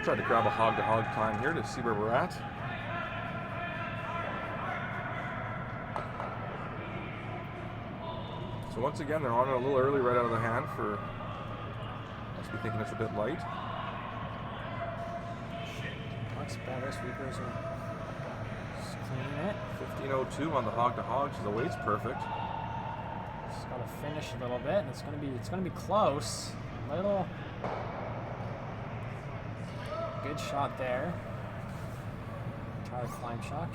Try to grab a hog-to-hog time here to see where we're at. So once again, they're on it a little early right out of the hand for, must be thinking it's a bit light. Much better, sweepers are just cleaning it. 15:02 on the hog-to-hog, so the weight's perfect. Just gotta finish a little bit, and it's gonna be close. Little good shot there. Tyler climb shot.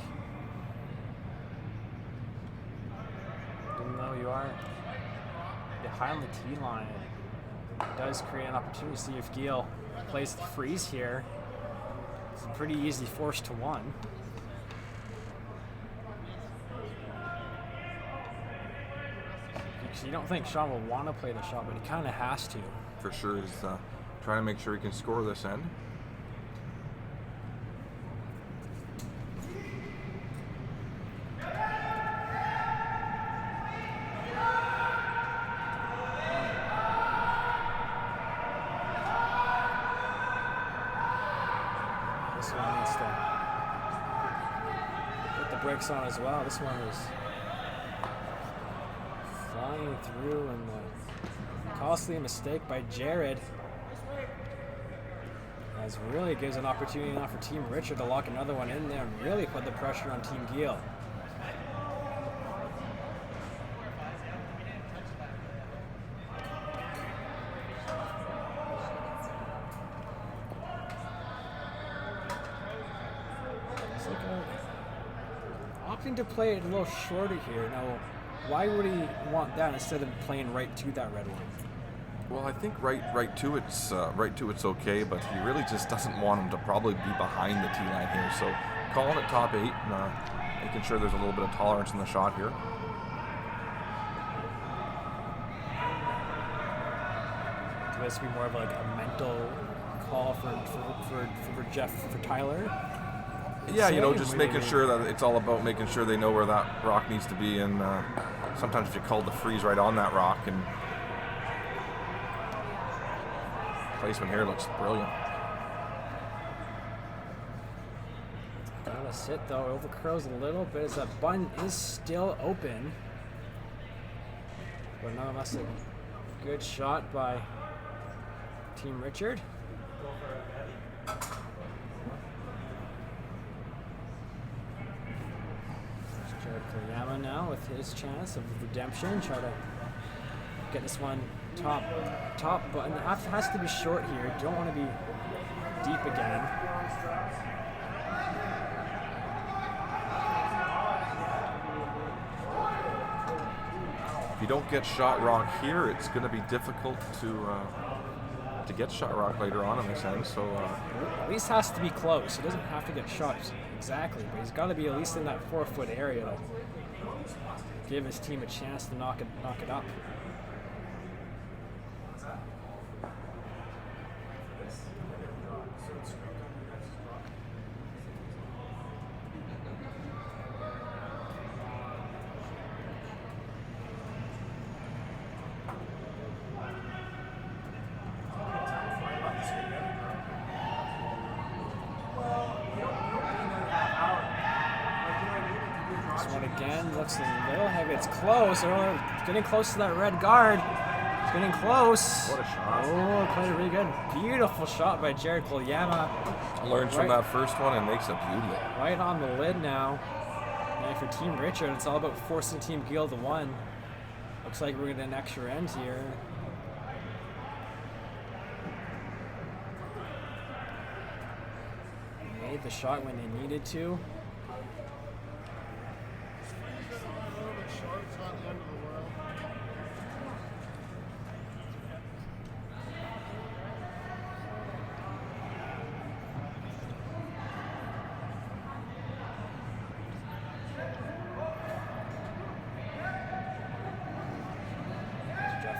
Even though you are behind the tee line, it does create an opportunity to see if Geall plays the freeze here. It's a pretty easy force to one. You don't think Sean will want to play the shot, but he kind of has to. For sure, he's trying to make sure he can score this end. brakes on as well. This one was flying through, and costly mistake by Jared. As really gives an opportunity now for Team Richard to lock another one in there and really put the pressure on Team Geall. Opting to play it a little shorter here. Now, why would he want that instead of playing right to that red one? Well, I think right to it's okay, but he really just doesn't want him to probably be behind the tee line here. So calling it top 8 and making sure there's a little bit of tolerance in the shot here. So this be more of like a mental call for Tyler. Yeah, you know, just making sure that it's all about making sure they know where that rock needs to be, and sometimes if you call the freeze right on that rock, and placement here looks brilliant. Gotta sit though, over curls a little bit as that button is still open. But nonetheless, a good shot by Team Richard. Koyama now with his chance of redemption. Try to get this one top button. Has to be short here. Don't want to be deep again. If you don't get shot rock here, it's going to be difficult to get shot rock later on in this end. So at least has to be close. He doesn't have to get shot exactly, but he's got to be at least in that 4-foot area to give his team a chance to knock it up. Again, looks a little heavy. It's close. Oh, getting close to that red guard. It's getting close. What a shot. Oh, played it really good. Beautiful shot by Jared Koyama. Learns from that first one and makes it beautiful. Right on the lid now. And for Team Richard, it's all about forcing Team Geall to win. Looks like we're getting an extra end here. Made the shot when they needed to.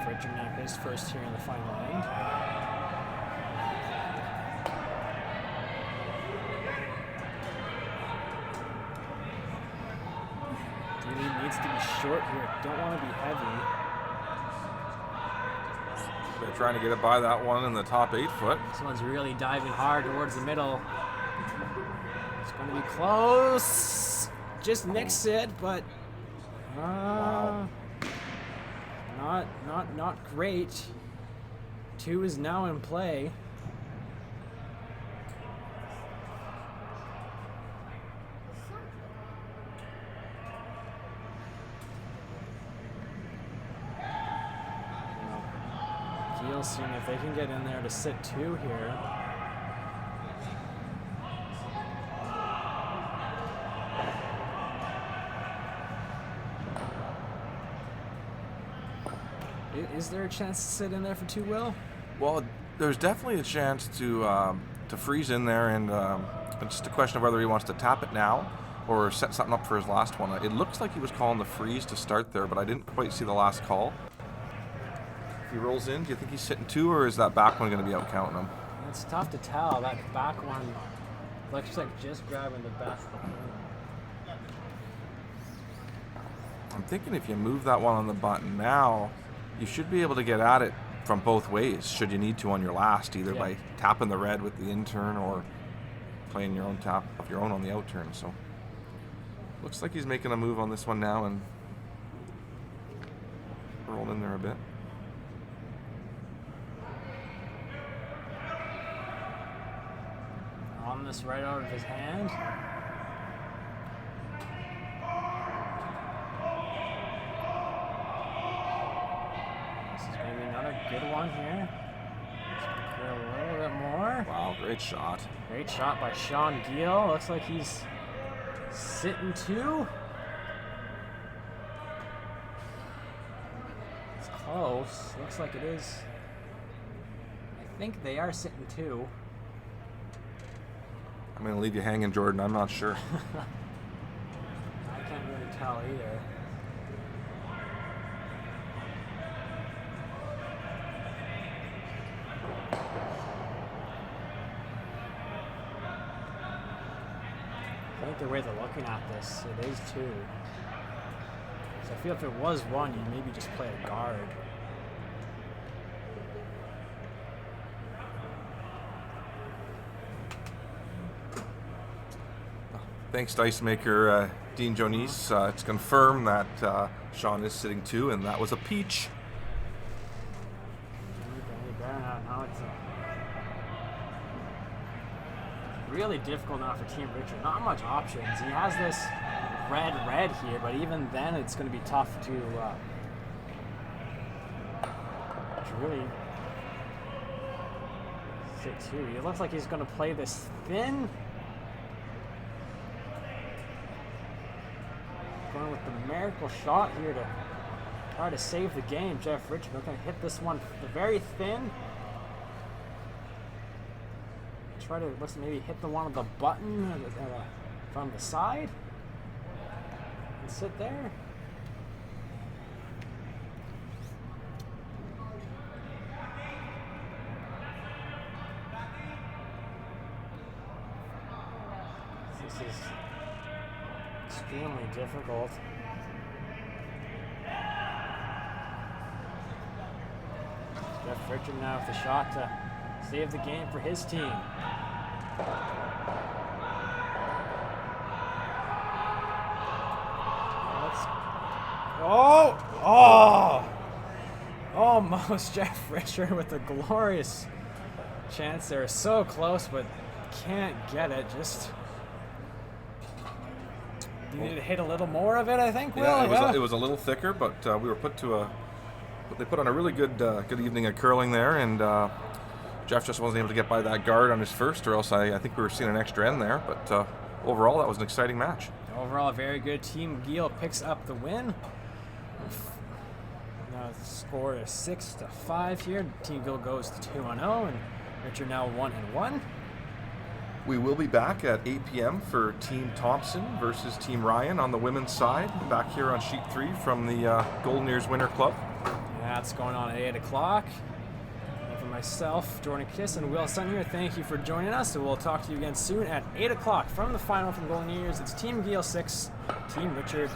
Richard now his first here in the final end. Really needs to be short here. Don't want to be heavy. They're trying to get it by that one in the top 8 foot. This one's really diving hard towards the middle. It's going to be close. Just nicks it, but Wow. Not great. 2 is now in play. Geall seeing if they can get in there to sit 2 here. Is there a chance to sit in there for 2, Will? Well, there's definitely a chance to freeze in there, and it's just a question of whether he wants to tap it now or set something up for his last one. It looks like he was calling the freeze to start there, but I didn't quite see the last call. If he rolls in, do you think he's sitting 2, or is that back one going to be out counting him? It's tough to tell. That back one looks like just grabbing the back. I'm thinking if you move that one on the button now, you should be able to get at it from both ways, should you need to on your last, either by tapping the red with the in turn or playing your own tap of your own on the out turn. So Looks like he's making a move on this one now and rolling in there a bit. On this right out of his hand. This is maybe another good one here. Let's go a little bit more. Wow, great shot. Great shot by Sean Geall. Looks like he's sitting 2. It's close. Looks like it is. I think they are sitting 2. I'm going to leave you hanging, Jordan. I'm not sure. I can't really tell either. I think the way they're looking at this, it is 2. So I feel if it was 1, you'd maybe just play a guard. Thanks, Dice Maker Dean Jonis. It's confirmed that Sean is sitting 2, and that was a peach. Now it's really difficult now for Team Richard. Not much options. He has this red here, but even then it's going to be tough to really sit 2. It looks like he's going to play this thin. Going with the miracle shot here to try to save the game. Jeff Richard going to hit this one very thin. Try to maybe hit the one on the button from the side and sit there. This is extremely difficult. Jeff Richard now with the shot to save the game for his team. Almost Jeff Richard with a glorious chance there. So close, but can't get it. Just needed to hit a little more of it, I think. Yeah, it was a little thicker, but we were they put on a really good evening of curling there, and Jeff just wasn't able to get by that guard on his first, or else I think we were seeing an extra end there. But overall, that was an exciting match. Overall, a very good team. Geall picks up the win. Now the score is 6-5 here. Team Geall goes to 2-0, and Richard now 1-1. We will be back at 8 p.m. for Team Thompson versus Team Ryan on the women's side. Back here on Sheet 3 from the Golden Ears Winter Club. Yeah, it's going on at 8 o'clock. And for myself, Jordan Kiss, and Will Sun here, thank you for joining us. So we'll talk to you again soon at 8 o'clock from the final from Golden Ears. It's Team Geall 6, Team Richard